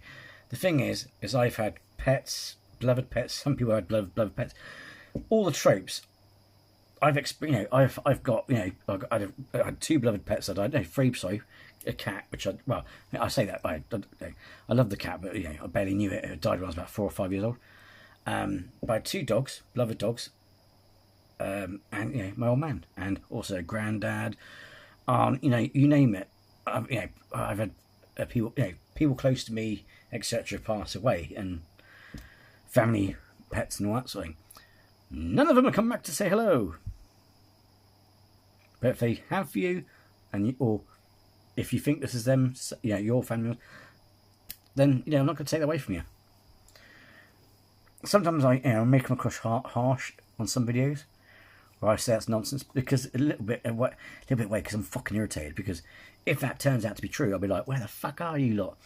The thing is I've had pets, beloved pets. Some people had beloved pets. All the tropes. I've experienced. I've got. I had 2 beloved pets that died. No, 3. Sorry, a cat. Which I say that I love the cat, but I barely knew it. It died when I was about 4 or 5 years old. by 2 dogs, beloved dogs, and my old man, and also granddad, aunt, you name it. I've had people, people close to me, etc., pass away, and family, pets, and all that sort of thing. None of them have come back to say hello. But if they have for you, or if you think this is them, your family, then I'm not going to take that away from you. Sometimes I make them across harsh on some videos, where I say that's nonsense because a little bit away because I'm fucking irritated. Because if that turns out to be true, I'll be like, where the fuck are you lot?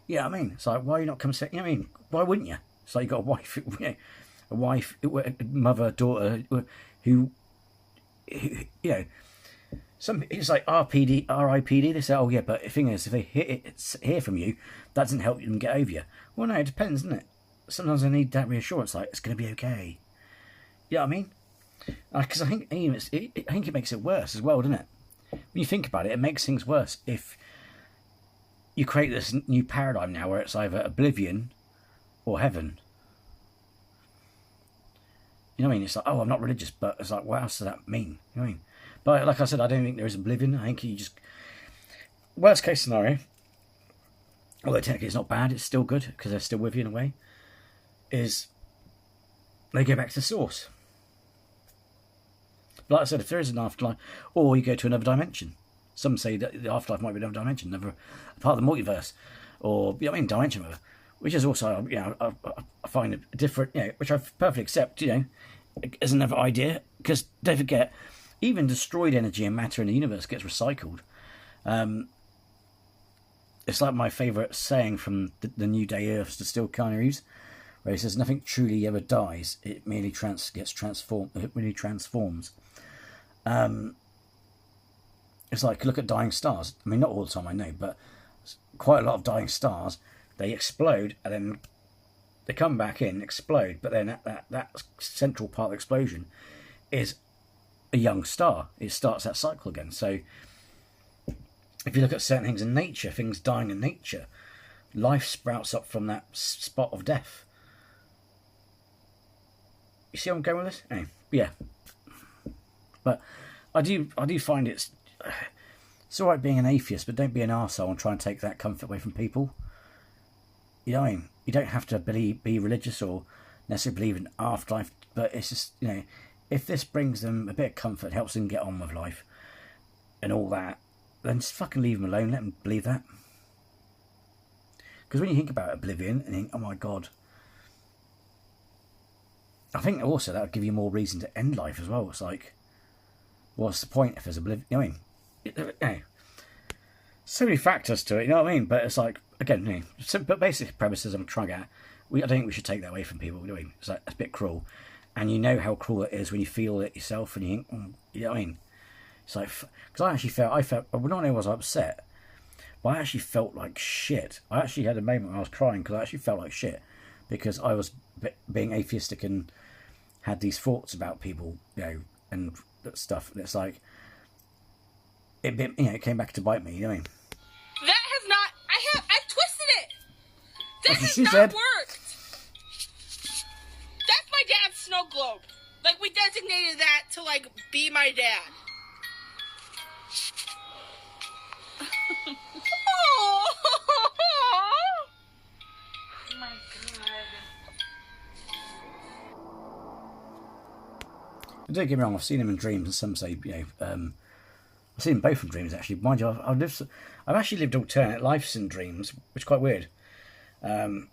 You know what I mean? It's like, why are you not coming? You know what I mean? Why wouldn't you? It's like you got a wife, a mother, daughter, who some it's like RIPD. They say, oh yeah, but the thing is, if they hear from you, that doesn't help them get over you. Well, no, it depends, doesn't it? Sometimes I need that reassurance, like it's going to be okay. You know what I mean? Because I think it makes it worse as well, doesn't it? When you think about it, it makes things worse if you create this new paradigm now where it's either oblivion or heaven. You know what I mean? It's like, oh, I'm not religious, but it's like, what else does that mean? You know what I mean? But like I said, I don't think there is oblivion. I think you just... Worst case scenario, although technically it's not bad, it's still good, because they're still with you in a way, is they go back to the source. But like I said, if there is an afterlife, or you go to another dimension. Some say that the afterlife might be another dimension, another part of the multiverse, or, dimension, whatever. Which is also, I find it different, which I perfectly accept, as another idea. Because don't forget, even destroyed energy and matter in the universe gets recycled. It's like my favourite saying from the New Day Earths to Still Keanu Reeves, where he says, nothing truly ever dies, it merely gets transformed, it really transforms. It's like, look at dying stars. I mean, not all the time, I know, but quite a lot of dying stars, they explode, and then they come back in, explode, but then that central part of the explosion is a young star. It starts that cycle again. So if you look at certain things in nature, things dying in nature, life sprouts up from that spot of death. You see where I'm going with this? Anyway, yeah. But I do find it's all right being an atheist, but don't be an arsehole and try and take that comfort away from people. You know what I mean? You don't have to be religious or necessarily believe in afterlife, but it's just, if this brings them a bit of comfort, helps them get on with life and all that, then just fucking leave them alone, let them believe that. Because when you think about oblivion and think, oh my God, I think also that would give you more reason to end life as well. It's like, what's the point if there's oblivion? You know what I mean? So many factors to it, you know what I mean? But it's like, again, but basic premises I'm trying to get at, I don't think we should take that away from people, do we? It's like, it's a bit cruel. And you know how cruel it is when you feel it yourself and you think, you know what I mean? It's like, because I felt, well, not only was I upset, but I actually felt like shit. I actually had a moment when I was crying because I actually felt like shit because I was being atheistic and had these thoughts about people, and stuff. And it's like, it came back to bite me, you know what I mean? That has not, I've twisted it! That has she not said. worked! That's my dad's snow globe. Like, we designated that to, be my dad. Oh my God. Don't get me wrong, I've seen him in dreams, and some say, I've seen them both in dreams, actually. Mind you, I've actually lived alternate lives in dreams, which is quite weird. I'm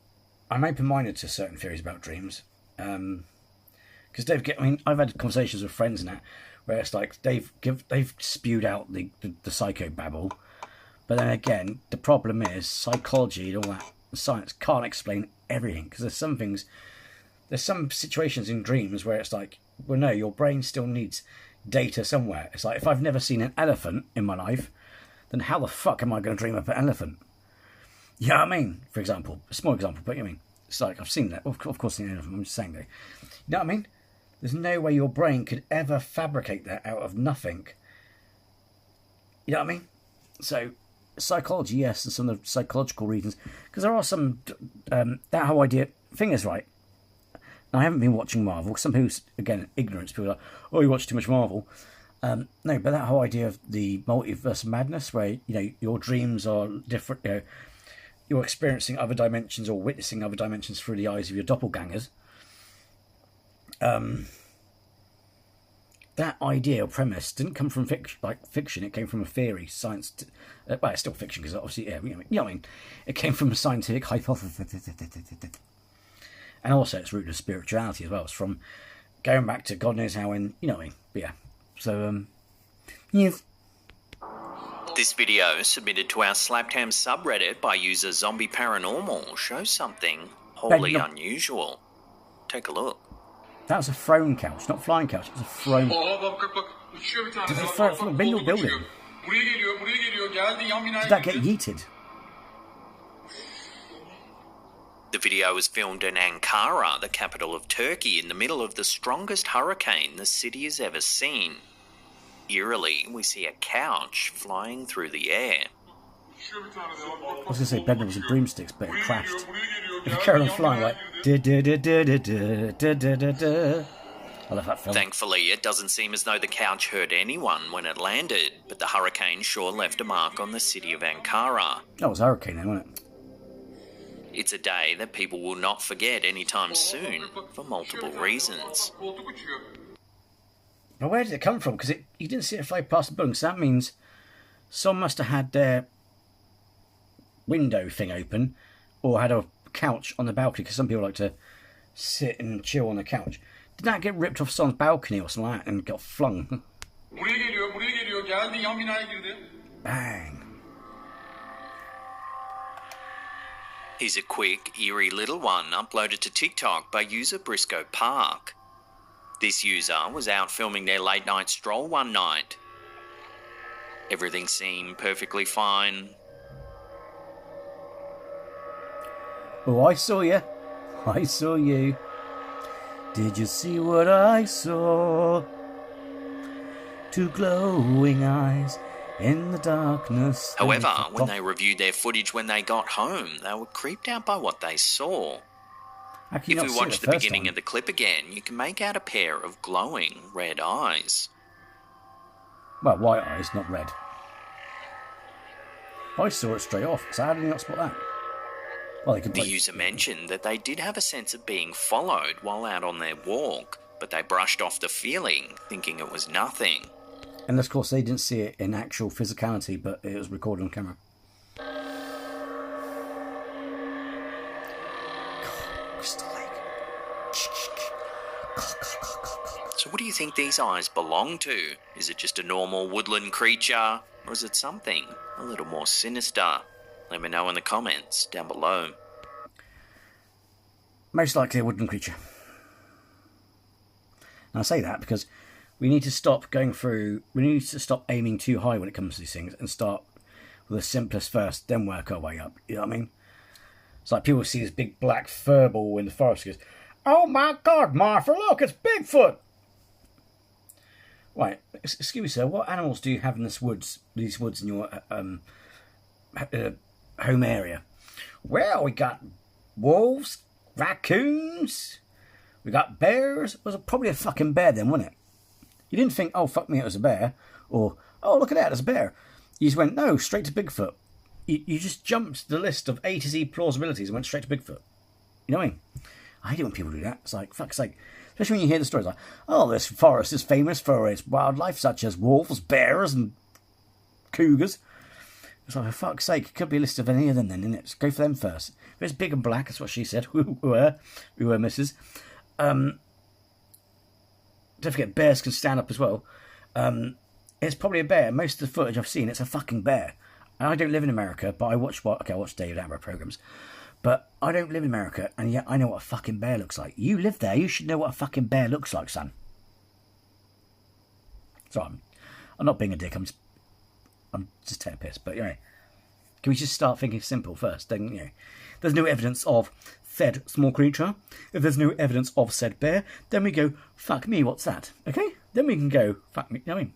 open-minded to certain theories about dreams. Because I've had conversations with friends and that, where it's like, they've spewed out the psychobabble, but then again, the problem is, psychology and all that, science can't explain everything, because there's some situations in dreams where it's like, well, no, your brain still needs data somewhere. It's like, if I've never seen an elephant in my life, then how the fuck am I going to dream of an elephant? You know what I mean? For example, a small example, but it's like, I've seen that. Of course, seen an elephant. I'm just saying, though. You know what I mean? There's no way your brain could ever fabricate that out of nothing. You know what I mean? So, psychology, yes, and some of the psychological reasons, because there are some, that whole idea, thing is right, I haven't been watching Marvel. Some people, again, ignorance, people are like, oh, you watch too much Marvel. No, but that whole idea of the multiverse of madness, where, you know, your dreams are different, you know, you're experiencing other dimensions or witnessing other dimensions through the eyes of your doppelgangers. That idea or premise didn't come from fiction. It came from a theory, science. Well, it's still fiction because obviously, yeah, you know what I mean. It came from a scientific hypothesis, and also it's rooted in spirituality as well. It's from going back to God knows how, and you know what I mean. But yeah, so yes. This video, submitted to our Slapcam subreddit by user Zombie Paranormal, shows something wholly unusual. Take a look. That was a throne couch, not flying couch. It was a throne. Did they throw it from a building? Did that get yeeted? The video was filmed in Ankara, the capital of Turkey, in the middle of the strongest hurricane the city has ever seen. Eerily, we see a couch flying through the air. I was going to say bedroom was in broomsticks, but it crashed. It carried on flying like... I love that film. Thankfully, it doesn't seem as though the couch hurt anyone when it landed, but the hurricane sure left a mark on the city of Ankara. That was a hurricane then, wasn't it? It's a day that people will not forget anytime soon, for multiple reasons. But where did it come from? Because you didn't see it fly past the building, so that means someone must have had their window thing open, or had a couch on the balcony, because some people like to sit and chill on the couch. Did that get ripped off someone's balcony or something like that and got flung? Bang. Here's a quick, eerie little one uploaded to TikTok by user Briscoe Park. This user was out filming their late night stroll one night. Everything seemed perfectly fine. Oh, I saw you. I saw you. Did you see what I saw? Two glowing eyes in the darkness. However, when they reviewed their footage when they got home, they were creeped out by what they saw. If we watch the beginning of the clip again, you can make out a pair of glowing red eyes. Well, white eyes, not red. I saw it straight off, so how did you not spot that? Well, the user mentioned that they did have a sense of being followed while out on their walk, but they brushed off the feeling, thinking it was nothing. And of course, they didn't see it in actual physicality, but it was recorded on camera. Crystal Lake. So what do you think these eyes belong to? Is it just a normal woodland creature, or is it something a little more sinister? Let me know in the comments down below. Most likely a woodland creature. And I say that because we need to stop aiming too high when it comes to these things and start with the simplest first, then work our way up. You know what I mean? It's like people see this big black fur ball in the forest and goes, oh my God, Martha, look, it's Bigfoot! Right, excuse me, sir, what animals do you have in these woods in your home area? Well, we got wolves, raccoons, we got bears. It was probably a fucking bear then, wasn't it? You didn't think, oh, fuck me, it was a bear, or, oh, look at that, it's a bear. You just went, no, straight to Bigfoot. You just jumped the list of A to Z plausibilities and went straight to Bigfoot. You know what I mean? I hate it when people do that. It's like, fuck's sake. Especially when you hear the stories like, oh, this forest is famous for its wildlife, such as wolves, bears, and cougars. It's like, for fuck's sake, it could be a list of any of them then, isn't it? Just go for them first. If it's big and black, that's what she said. We were missus. Don't forget, bears can stand up as well. It's probably a bear. Most of the footage I've seen, it's a fucking bear. And I don't live in America, but I watch David Attenborough programs. But I don't live in America, and yet I know what a fucking bear looks like. You live there, you should know what a fucking bear looks like, son. So I'm not being a dick, I'm just taking a piss. But, you know, can we just start thinking simple first? Then, you know, there's no evidence of said small creature. If there's no evidence of said bear, then we go, fuck me, what's that? Okay? Then we can go, fuck me, you know what I mean?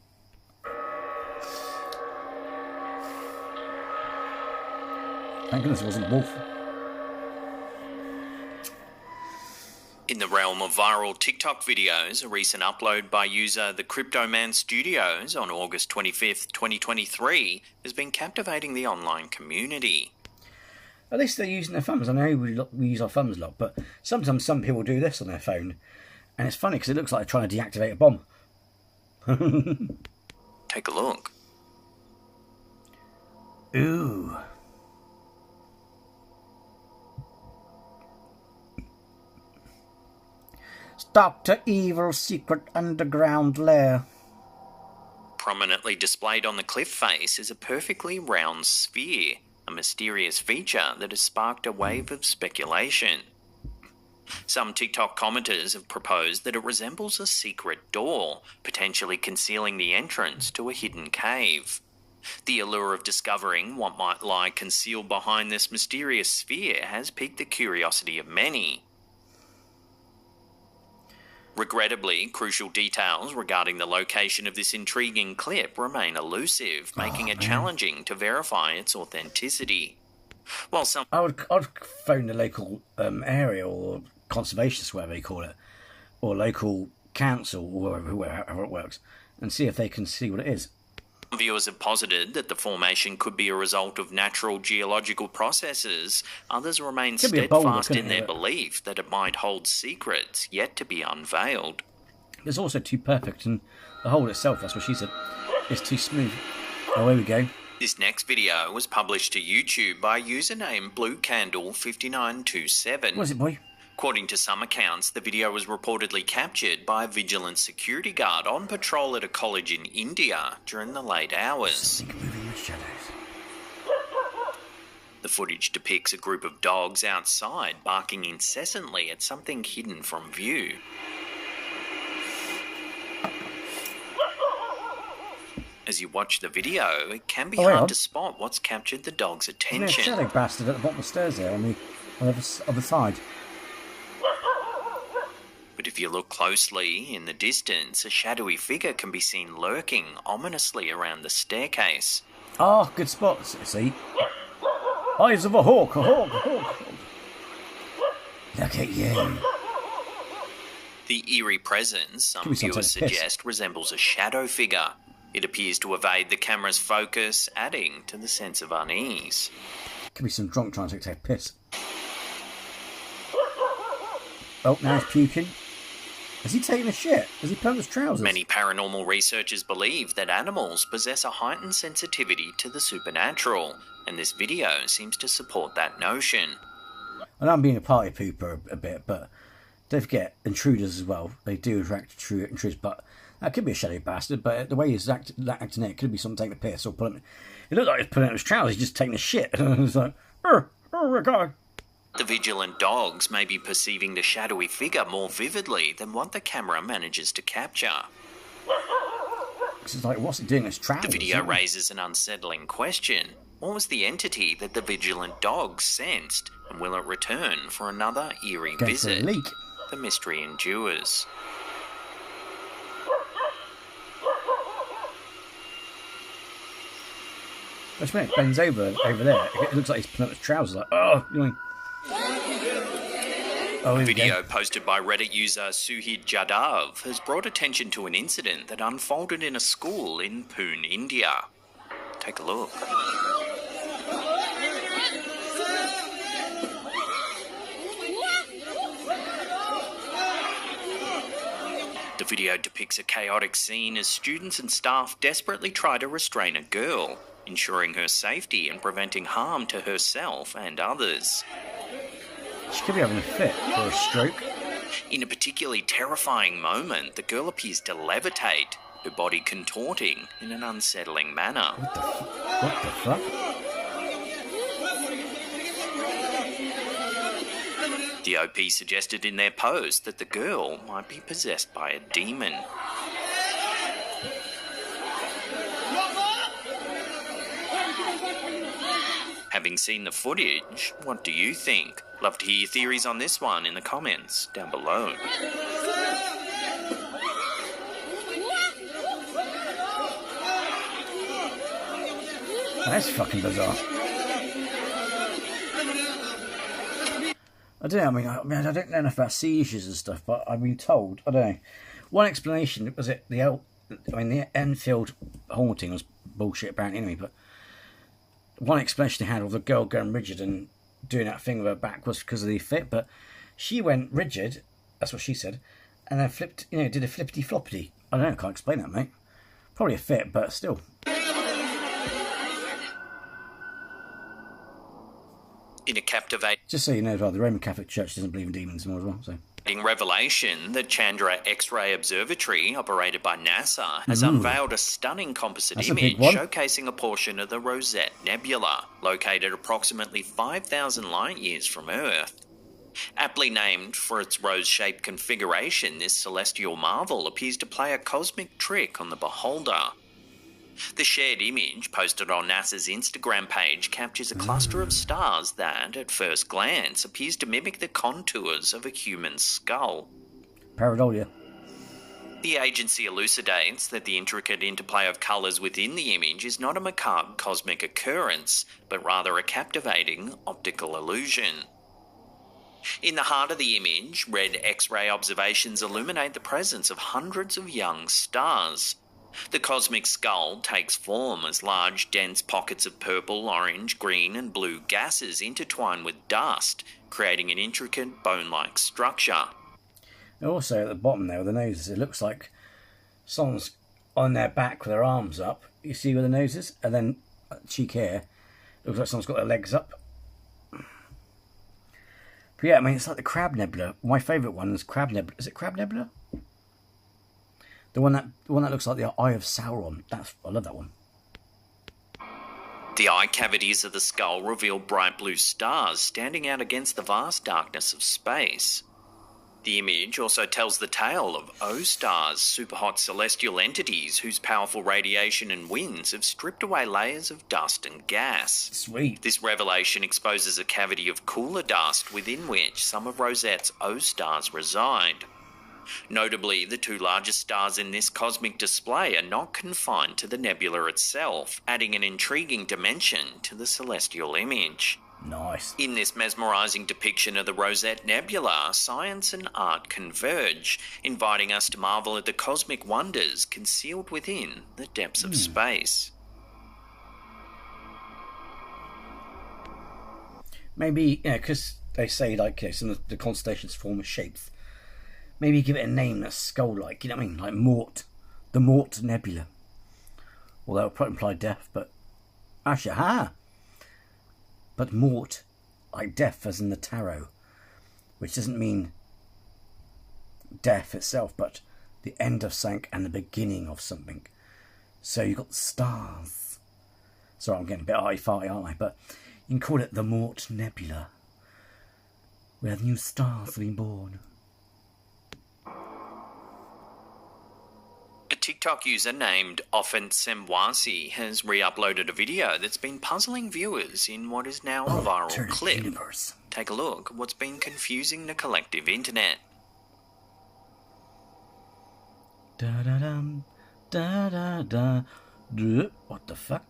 Thank goodness it wasn't a wolf. In the realm of viral TikTok videos, a recent upload by user The Crypto Man Studios on August 25th, 2023 has been captivating the online community. At least they're using their thumbs. I know we use our thumbs a lot, but sometimes some people do this on their phone. And it's funny because it looks like they're trying to deactivate a bomb. Take a look. Ooh. Dr. Evil's secret underground lair. Prominently displayed on the cliff face is a perfectly round sphere, a mysterious feature that has sparked a wave of speculation. Some TikTok commenters have proposed that it resembles a secret door, potentially concealing the entrance to a hidden cave. The allure of discovering what might lie concealed behind this mysterious sphere has piqued the curiosity of many. Regrettably, crucial details regarding the location of this intriguing clip remain elusive, making it challenging to verify its authenticity. While some... I'd phone the local area or conservationists, whatever they call it, or local council, or whoever it works, and see if they can see what it is. Viewers have posited that the formation could be a result of natural geological processes. Others remain steadfast in their belief that it might hold secrets yet to be unveiled. It's also too perfect, and the hole itself, that's what she said, is too smooth. Oh, here we go. This next video was published to YouTube by username BlueCandle5927. What is it, boy? According to some accounts, the video was reportedly captured by a vigilant security guard on patrol at a college in India during the late hours. The footage depicts a group of dogs outside barking incessantly at something hidden from view. As you watch the video, it can be hard to spot what's captured the dog's attention. There's a shadow bastard at the bottom of the stairs there on the other side. But if you look closely, in the distance, a shadowy figure can be seen lurking ominously around the staircase. Ah, good spot, see? Eyes of a hawk, a hawk, a hawk. Look at you. The eerie presence, some viewers suggest, resembles a shadow figure. It appears to evade the camera's focus, adding to the sense of unease. Could be some drunk trying to take a piss. Oh, now he's puking. Is he taking a shit? Has he put on his trousers? Many paranormal researchers believe that animals possess a heightened sensitivity to the supernatural, and this video seems to support that notion. And I'm being a party pooper a bit, but don't forget, intruders as well. They do attract intruders, but that could be a shadowy bastard, but the way he's acting there, it could be someone taking a piss or pulling... It looked like he's pulling out his trousers, he's just taking a shit. And it's like, oh God. The vigilant dogs may be perceiving the shadowy figure more vividly than what the camera manages to capture. It's like, what's it doing in its trousers? The video raises an unsettling question. What was the entity that the vigilant dogs sensed, and will it return for another eerie visit? For a leak. The mystery endures. That's when it bends over there. It looks like he's putting up his trousers. Like, oh, you know. A video posted by Reddit user Suhid Jadav has brought attention to an incident that unfolded in a school in Pune, India. Take a look. The video depicts a chaotic scene as students and staff desperately try to restrain a girl, ensuring her safety and preventing harm to herself and others. She could be having a fit or a stroke. In a particularly terrifying moment, the girl appears to levitate, her body contorting in an unsettling manner. What the fuck? The OP suggested in their post that the girl might be possessed by a demon. Having seen the footage, what do you think? Love to hear your theories on this one in the comments down below. That's fucking bizarre. I don't know. I don't know enough about seizures and stuff, but I've been told. I don't know. One explanation was it the Enfield haunting was bullshit apparently anyway. But one explanation they had of the girl going rigid and doing that thing with her back was because of the fit. But she went rigid. That's what she said, and then flipped. Did a flippity floppity. I don't know. Can't explain that, mate. Probably a fit, but still. In a captivating... Just so you know, the Roman Catholic Church doesn't believe in demons anymore as well, so... revelation, the Chandra X-ray Observatory, operated by NASA, has unveiled a stunning composite image showcasing a portion of the Rosette Nebula, located approximately 5,000 light-years from Earth. Aptly named for its rose-shaped configuration, this celestial marvel appears to play a cosmic trick on the beholder. The shared image, posted on NASA's Instagram page, captures a cluster of stars that, at first glance, appears to mimic the contours of a human skull. Pareidolia. The agency elucidates that the intricate interplay of colours within the image is not a macabre cosmic occurrence, but rather a captivating optical illusion. In the heart of the image, red X-ray observations illuminate the presence of hundreds of young stars. The cosmic skull takes form as large, dense pockets of purple, orange, green and blue gases intertwine with dust, creating an intricate bone-like structure. Also, at the bottom there with the noses, it looks like someone's on their back with their arms up. You see where the nose is? And then cheek here, it looks like someone's got their legs up. But yeah, it's like the Crab Nebula. My favourite one is Crab Nebula. Is it Crab Nebula? The one that looks like the Eye of Sauron. I love that one. The eye cavities of the skull reveal bright blue stars standing out against the vast darkness of space. The image also tells the tale of O-stars, superhot celestial entities whose powerful radiation and winds have stripped away layers of dust and gas. Sweet. This revelation exposes a cavity of cooler dust within which some of Rosette's O-stars reside. Notably, the two largest stars in this cosmic display are not confined to the nebula itself, adding an intriguing dimension to the celestial image. Nice. In this mesmerising depiction of the Rosette Nebula, science and art converge, inviting us to marvel at the cosmic wonders concealed within the depths of space. Maybe, because they say, some of the constellations form shapes. Maybe give it a name that's skull-like, you know what I mean? Like Mort. The Mort Nebula. Well, that would probably imply death, but... Actually, But Mort, like death as in the tarot. Which doesn't mean death itself, but the end of something and the beginning of something. So you've got stars. Sorry, I'm getting a bit arty-farty, aren't I? But you can call it the Mort Nebula. Where the new stars have been born. A TikTok user named Offensemwasi has re-uploaded a video that's been puzzling viewers in what is now a viral clip. Universe. Take a look at what's been confusing the collective internet. Da-da-dum, da-da-da. What the fuck?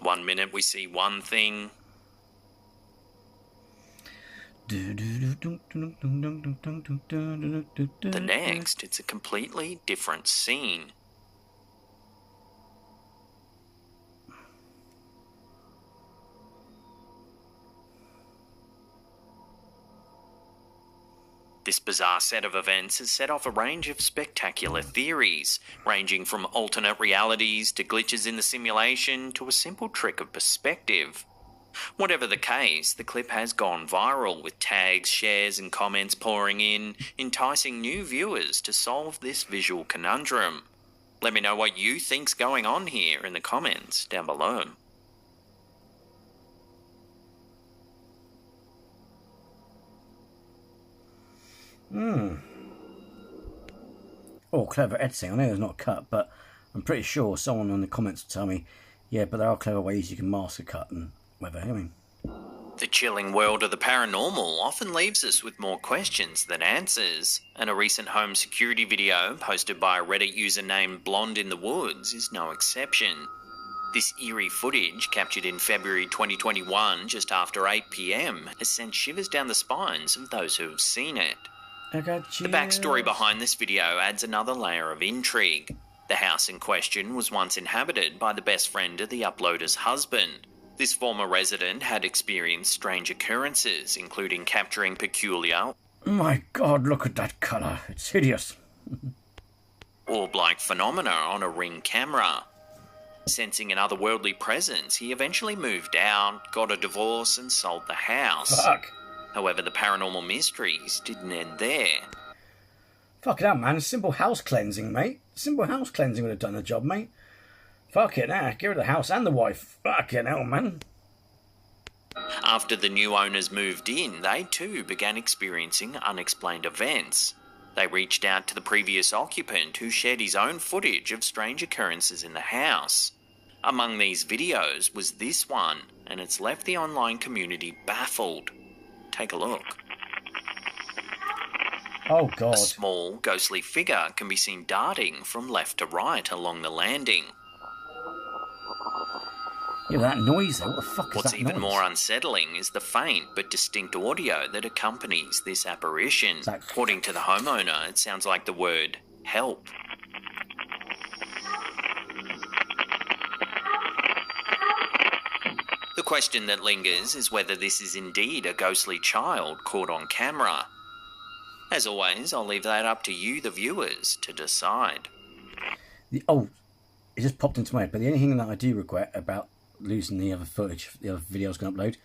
1 minute we see one thing. The next, it's a completely different scene. This bizarre set of events has set off a range of spectacular theories, ranging from alternate realities to glitches in the simulation to a simple trick of perspective. Whatever the case, the clip has gone viral, with tags, shares and comments pouring in, enticing new viewers to solve this visual conundrum. Let me know what you think's going on here in the comments down below. Oh, clever editing. I know there's not a cut, but I'm pretty sure someone in the comments will tell me, yeah, but there are clever ways you can mask a cut and whatever. The chilling world of the paranormal often leaves us with more questions than answers, and a recent home security video posted by a Reddit user named Blonde in the Woods is no exception. This eerie footage, captured in February 2021 just after 8 p.m, has sent shivers down the spines of those who have seen it. I got The backstory behind this video adds another layer of intrigue. The house in question was once inhabited by the best friend of the uploader's husband. This former resident had experienced strange occurrences, including capturing peculiar... My God, look at that colour. It's hideous. orb-like phenomena on a Ring camera. Sensing an otherworldly presence, he eventually moved out, got a divorce and sold the house. Fuck. However, the paranormal mysteries didn't end there. Fuck it up, man. Simple house cleansing, mate. Simple house cleansing would have done the job, mate. Fuck it, get rid of the house and the wife. Fucking hell, man. After the new owners moved in, they too began experiencing unexplained events. They reached out to the previous occupant, who shared his own footage of strange occurrences in the house. Among these videos was this one, and it's left the online community baffled. Take a look. Oh, God. A small, ghostly figure can be seen darting from left to right along the landing. Yeah, that noise though, what the fuck is What's that even noise? more unsettling is the faint but distinct audio that accompanies this apparition. According to the homeowner, it sounds like the word help. The question that lingers is whether this is indeed a ghostly child caught on camera. As always, I'll leave that up to you, the viewers, to decide. It just popped into my head, but the only thing that I do regret about losing the other footage, the other video I was going to upload,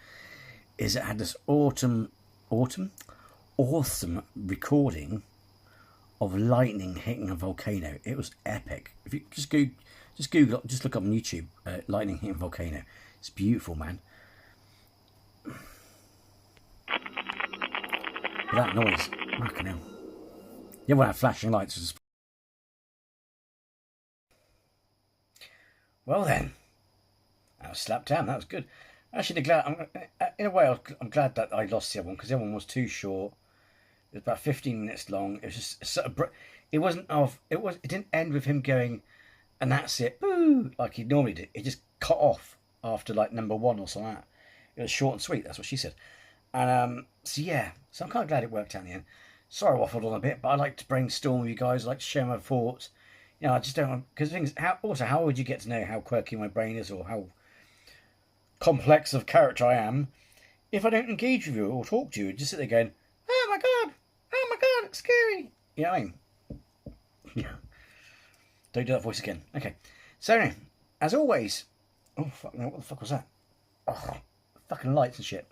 is it had this awesome recording of lightning hitting a volcano. It was epic. If you just Google, just look up on YouTube, lightning hitting a volcano. It's beautiful, man. But that noise, fucking hell. You won't have flashing lights. Well then, I was slapped down. That was good. Actually, in a way, I'm glad that I lost the other one, because the other one was too short. It was about 15 minutes long. It was just sort of. It didn't end with him going, and that's it, boo, like he normally did. It just cut off after like number 1 or something like that. It was short and sweet. That's what she said. And so I'm kind of glad it worked out in the end. Sorry, I waffled on a bit, but I like to brainstorm with you guys. I like to share my thoughts. You know, I just don't, because things. How would you get to know how quirky my brain is, or how complex of character I am, if I don't engage with you or talk to you? Just sit there going, "Oh my god, it's scary." You know what I mean? Yeah. Don't do that voice again. Okay. So anyway, as always, oh fuck no, what the fuck was that? Oh, fucking lights and shit.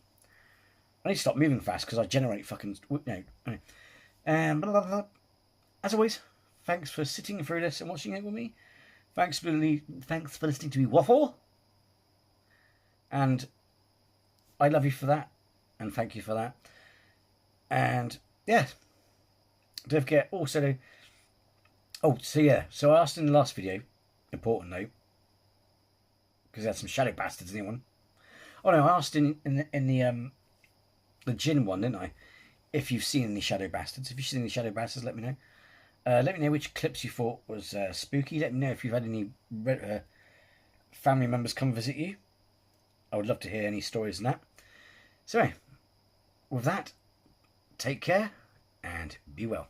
I need to stop moving fast because I generate fucking as always. Thanks for sitting through this and watching it with me. Thanks for listening to me waffle. And I love you for that. And thank you for that. And yeah. Don't forget also so I asked in the last video, important note, because I had some shadow bastards in the one. Oh no, I asked in the gin one, didn't I? If you've seen any shadow bastards. If you've seen any shadow bastards, let me know. Let me know which clips you thought was spooky. Let me know if you've had any family members come visit you. I would love to hear any stories on that. So anyway, with that, take care and be well.